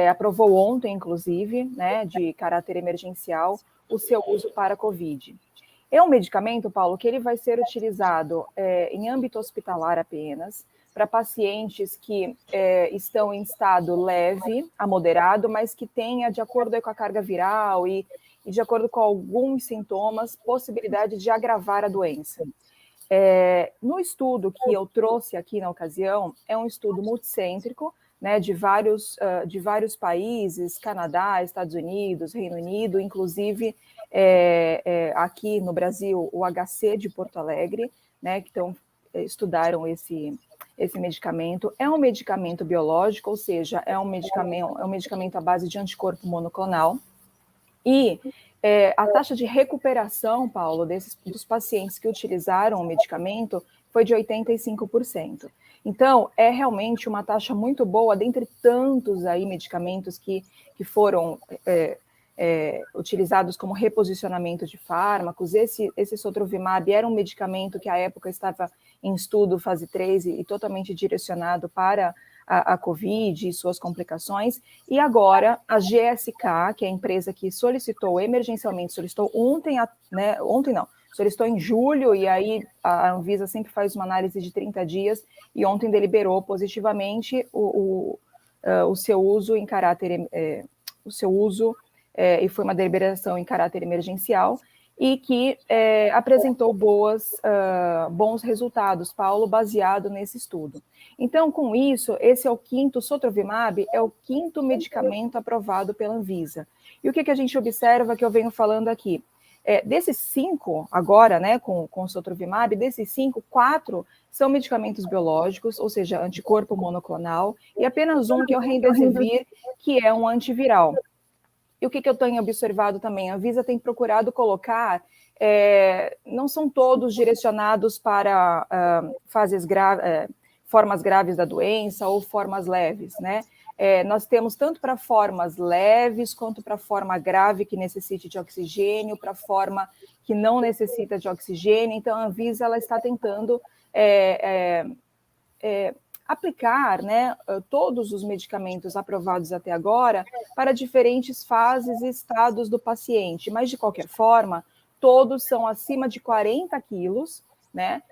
aprovou ontem, inclusive, né, de caráter emergencial, o seu uso para a Covid. É um medicamento, Paulo, que ele vai ser utilizado em âmbito hospitalar apenas, para pacientes que estão em estado leve a moderado, mas que tenha, de acordo com a carga viral e de acordo com alguns sintomas, possibilidade de agravar a doença. No estudo que eu trouxe aqui na ocasião, é um estudo multicêntrico, né, de vários países, Canadá, Estados Unidos, Reino Unido, inclusive aqui no Brasil, o HC de Porto Alegre, né, que estudaram esse medicamento. É um medicamento biológico, ou seja, é um medicamento à base de anticorpo monoclonal. E a taxa de recuperação, Paulo, dos pacientes que utilizaram o medicamento foi de 85%. Então, é realmente uma taxa muito boa, dentre tantos aí medicamentos que foram utilizados como reposicionamento de fármacos. Esse Sotrovimab era um medicamento que à época estava em estudo, fase 3, e totalmente direcionado para a Covid e suas complicações, e agora a GSK, que é a empresa que solicitou emergencialmente, solicitou solicitou em julho, e aí a Anvisa sempre faz uma análise de 30 dias, e ontem deliberou positivamente o seu uso em caráter, e foi uma deliberação em caráter emergencial, e que apresentou bons resultados, Paulo, baseado nesse estudo. Então, com isso, esse é o quinto, Sotrovimab é o quinto medicamento aprovado pela Anvisa. E o que a gente observa, que eu venho falando aqui? Desses 5, agora, né, com o Sotrovimab, desses 5, 4 são medicamentos biológicos, ou seja, anticorpo monoclonal, e apenas um que é o Remdesivir, que é um antiviral. E o que eu tenho observado também? A Anvisa tem procurado colocar, não são todos direcionados para formas graves da doença ou formas leves, né? Nós temos tanto para formas leves quanto para forma grave que necessite de oxigênio, para forma que não necessita de oxigênio. Então, a Anvisa ela está tentando aplicar, né, todos os medicamentos aprovados até agora para diferentes fases e estados do paciente, mas de qualquer forma, todos são acima de 40 quilos, né?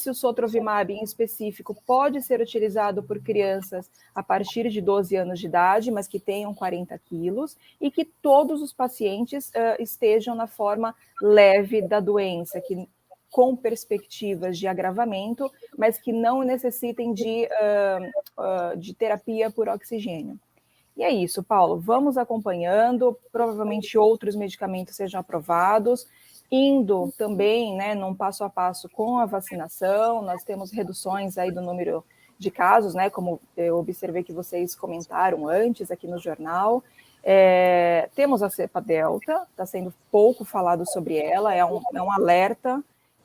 O Sotrovimab em específico pode ser utilizado por crianças a partir de 12 anos de idade, mas que tenham 40 quilos, e que todos os pacientes estejam na forma leve da doença, com perspectivas de agravamento, mas que não necessitem de terapia por oxigênio. E é isso, Paulo, vamos acompanhando, provavelmente outros medicamentos sejam aprovados, indo também, né, num passo a passo com a vacinação. Nós temos reduções aí do número de casos, né, como eu observei que vocês comentaram antes aqui no jornal. Temos a cepa Delta, está sendo pouco falado sobre ela, é um alerta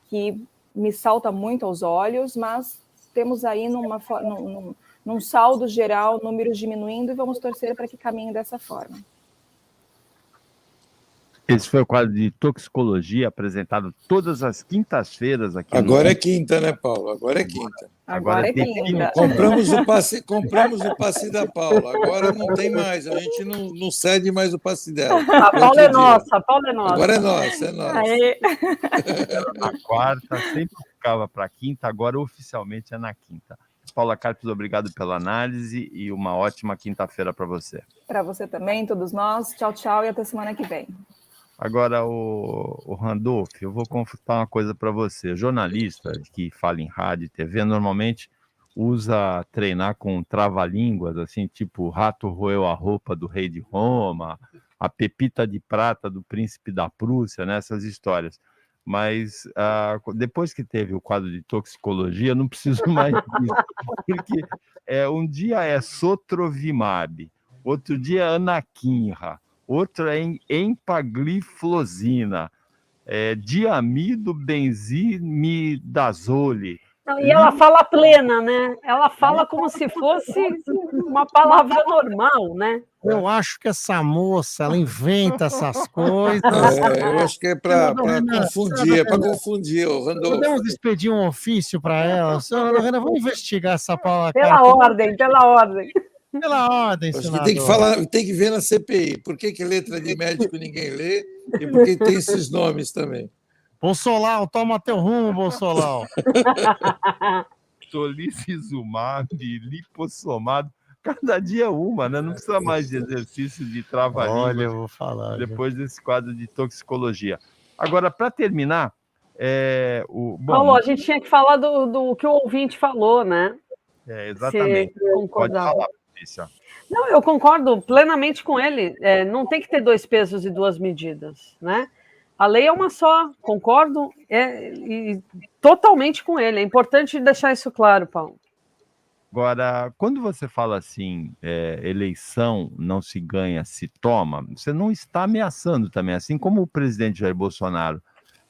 que me salta muito aos olhos, mas temos aí num saldo geral, números diminuindo, e vamos torcer para que caminhe dessa forma. Esse foi o quadro de toxicologia apresentado todas as quintas-feiras aqui. Agora é quinta, né, Paulo? Agora é quinta. Agora é quinta. Compramos o passe da Paula. Agora não tem mais. A gente não cede mais o passe dela. A Paula é nossa, a Paula é nossa. Agora é nossa, Na quarta, sempre ficava para quinta, agora oficialmente é na quinta. Paula Carpes, obrigado pela análise e uma ótima quinta-feira para você. Para você também, todos nós. Tchau, tchau, e até semana que vem. Agora, o Randolph, eu vou contar uma coisa para você. Jornalista que fala em rádio e TV normalmente usa treinar com trava-línguas, assim, tipo o rato roeu a roupa do rei de Roma, a pepita de prata do príncipe da Prússia, né, essas histórias. mas depois que teve o quadro de toxicologia, não preciso mais disso, porque um dia é sotrovimab, outro dia é anakinra, outro é empagliflozina, diamido benzimidazole. E ela fala plena, né? Ela fala como se fosse uma palavra normal, né? Eu acho que essa moça, ela inventa essas coisas. Eu acho que é para confundir, o Randolfo. Podemos expedir um ofício para ela? Senhora Lorena, vamos investigar essa palavra. Pela ordem. Pela ordem, Acho que tem que ver na CPI. Por que letra de médico ninguém lê e por que tem esses nomes também? Bolsolau, toma teu rumo, Bolsolau. Tolicizumab, lipossomado, cada dia uma, né? Não precisa mais de exercício de trava-língua. Olha, eu vou falar. Depois desse quadro de toxicologia. Agora, para terminar, Paulo, a gente tinha que falar do que o ouvinte falou, né? Exatamente. Pode falar, Patrícia. Não, eu concordo plenamente com ele. Não tem que ter 2 pesos e 2 medidas, né? A lei é uma só, concordo e totalmente com ele. É importante deixar isso claro, Paulo. Agora, quando você fala assim, eleição não se ganha, se toma, você não está ameaçando também, assim como o presidente Jair Bolsonaro.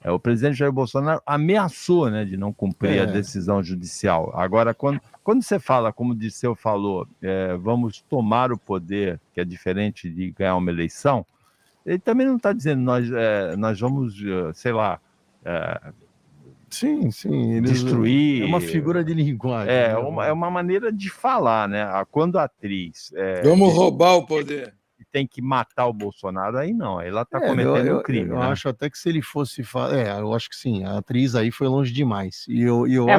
O presidente Jair Bolsonaro ameaçou, né, de não cumprir a decisão judicial. Agora, quando você fala, como o Disseu falou, vamos tomar o poder, que é diferente de ganhar uma eleição, ele também não está dizendo nós vamos, sei lá, sim, destruir. É uma figura de linguagem. É uma maneira de falar, né? Quando a atriz vamos roubar o poder, tem que matar o Bolsonaro, aí não, ela está cometendo um crime. Eu acho até que se ele fosse eu acho que sim, a atriz aí foi longe demais.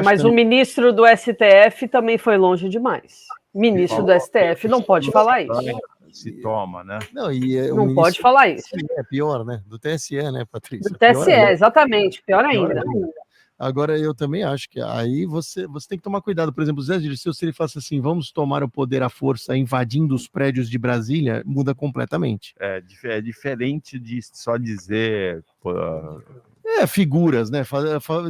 Mas o ministro do STF também foi longe demais. Ministro do STF não pode falar isso. Se toma, né? Não pode falar isso. É pior, né? Do TSE, né, Patrícia? Do TSE, exatamente, pior ainda. Agora, eu também acho que aí você tem que tomar cuidado. Por exemplo, o Zé Dirceu, se ele falasse assim, vamos tomar o poder à força invadindo os prédios de Brasília, muda completamente. É diferente de só dizer... Figuras, né?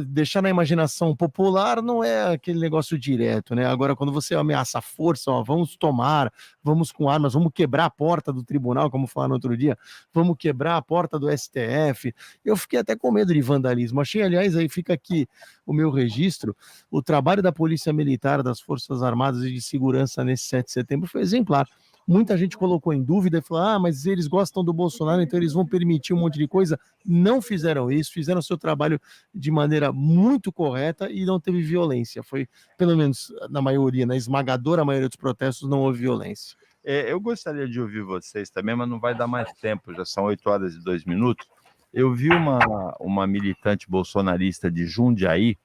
Deixar na imaginação popular não é aquele negócio direto, né? Agora, quando você ameaça a força, vamos tomar, vamos com armas, vamos quebrar a porta do tribunal, como falaram outro dia, vamos quebrar a porta do STF. Eu fiquei até com medo de vandalismo. Achei, aliás, aí fica aqui o meu registro, o trabalho da Polícia Militar, das Forças Armadas e de Segurança nesse 7 de setembro foi exemplar. Muita gente colocou em dúvida e falou, mas eles gostam do Bolsonaro, então eles vão permitir um monte de coisa. Não fizeram isso, fizeram o seu trabalho de maneira muito correta e não teve violência. Foi, pelo menos na maioria, na esmagadora maioria dos protestos, não houve violência. Eu gostaria de ouvir vocês também, mas não vai dar mais tempo, já são 8h02. Eu vi uma militante bolsonarista de Jundiaí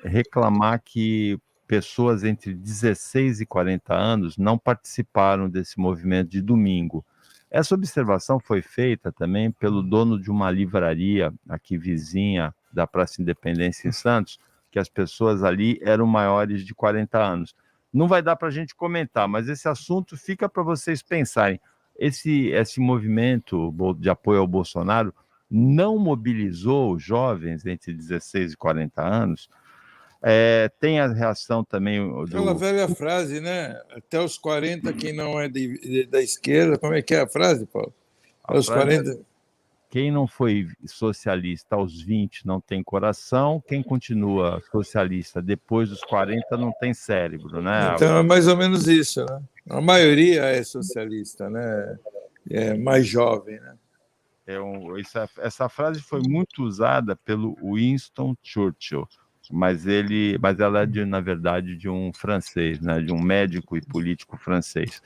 reclamar que pessoas entre 16 e 40 anos não participaram desse movimento de domingo. Essa observação foi feita também pelo dono de uma livraria aqui vizinha da Praça Independência em Santos, que as pessoas ali eram maiores de 40 anos. Não vai dar para a gente comentar, mas esse assunto fica para vocês pensarem. Esse movimento de apoio ao Bolsonaro não mobilizou os jovens entre 16 e 40 anos. Tem a reação também aquela velha frase, né? Até os 40, quem não é da esquerda, como é que é a frase, Paulo? Aos 40... Quem não foi socialista aos 20 não tem coração, quem continua socialista depois dos 40 não tem cérebro, né? Então é mais ou menos isso, né? A maioria é socialista, né? É mais jovem, né? Essa frase foi muito usada pelo Winston Churchill, mas ela é, na verdade, de um francês, né, de um médico e político francês.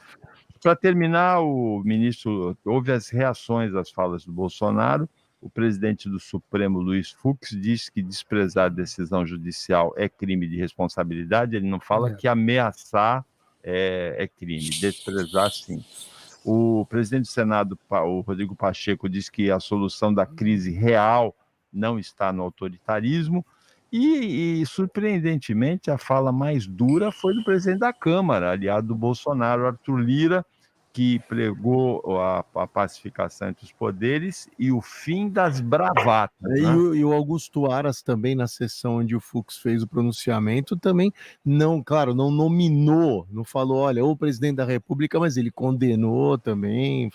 Para terminar, o ministro houve as reações às falas do Bolsonaro. O presidente do Supremo, Luiz Fux, disse que desprezar a decisão judicial é crime de responsabilidade. Ele não fala que ameaçar é crime, desprezar sim. O presidente do Senado, o Rodrigo Pacheco, disse que a solução da crise real não está no autoritarismo. E, surpreendentemente, a fala mais dura foi do presidente da Câmara, aliado do Bolsonaro, Arthur Lira, que pregou a pacificação entre os poderes e o fim das bravatas. Né? E o Augusto Aras também, na sessão onde o Fux fez o pronunciamento, também não nominou, não falou, olha, o presidente da República, mas ele condenou também,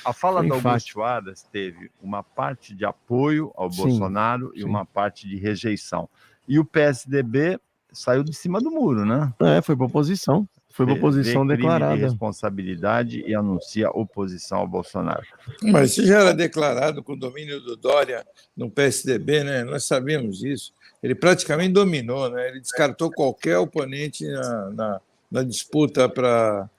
A fala foi do enfático. Augusto Aras teve uma parte de apoio ao Sim, Bolsonaro e sim. uma parte de rejeição. E o PSDB saiu de cima do muro, né? Foi para oposição. Foi para oposição Vê crime declarada. de responsabilidade e anuncia oposição ao Bolsonaro. Mas isso já era declarado com o domínio do Dória no PSDB, né? Nós sabíamos isso. Ele praticamente dominou, né? Ele descartou qualquer oponente na disputa para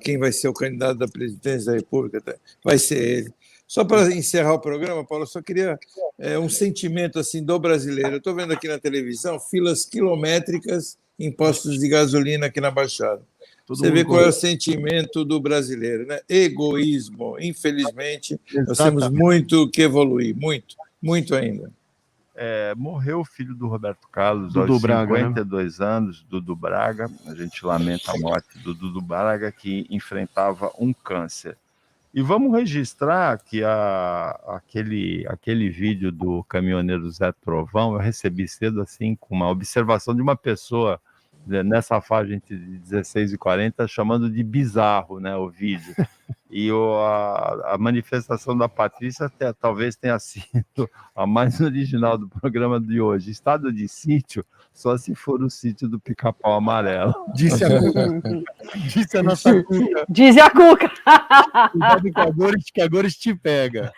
quem vai ser o candidato da presidência da República. Vai ser ele. Só para encerrar o programa, Paulo, eu só queria um sentimento assim do brasileiro. Eu estou vendo aqui na televisão filas quilométricas em postos de gasolina aqui na Baixada. Você vê qual é o sentimento do brasileiro, né? Egoísmo. Infelizmente, nós temos muito que evoluir, muito ainda. Morreu o filho do Roberto Carlos, Dudu aos Braga, 52 anos, Dudu Braga. A gente lamenta a morte do Dudu Braga, que enfrentava um câncer. E vamos registrar que aquele vídeo do caminhoneiro Zé Trovão, eu recebi cedo assim, com uma observação de uma pessoa nessa faixa entre 16 e 40, chamando de bizarro, né, o vídeo. E a manifestação da Patrícia talvez tenha sido a mais original do programa de hoje. Estado de sítio, só se for o sítio do Pica-Pau Amarelo. Disse a Cuca. Disse a nossa Cuca. Diz a Cuca. Cuidado que agora te pega.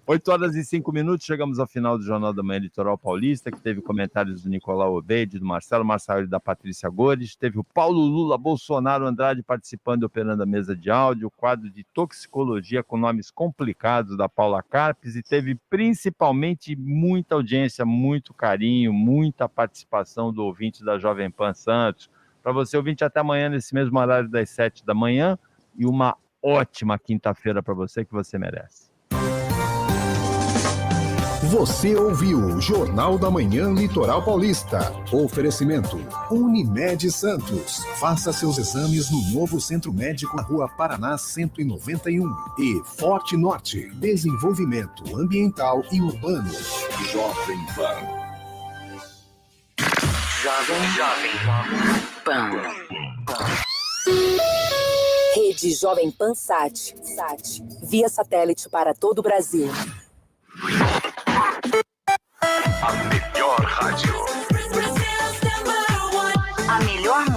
8h05, chegamos ao final do Jornal da Manhã Litoral Paulista, que teve comentários do Nicolau Obeide, do Marcelo Marçal e da Patrícia Gores, teve o Paulo Lula Bolsonaro Andrade participando e operando a mesa de áudio, o quadro de toxicologia com nomes complicados da Paula Carpes, e teve principalmente muita audiência, muito carinho, muita participação do ouvinte da Jovem Pan Santos. Para você, ouvinte, até amanhã nesse mesmo horário das 7 da manhã, e uma ótima quinta-feira para você que você merece. Você ouviu Jornal da Manhã Litoral Paulista. Oferecimento Unimed Santos. Faça seus exames no novo Centro Médico na Rua Paraná 191. E Forte Norte. Desenvolvimento ambiental e urbano. Jovem Pan. Jovem Pan. Rede Jovem Pan Sat. Via satélite para todo o Brasil. A melhor rádio. A melhor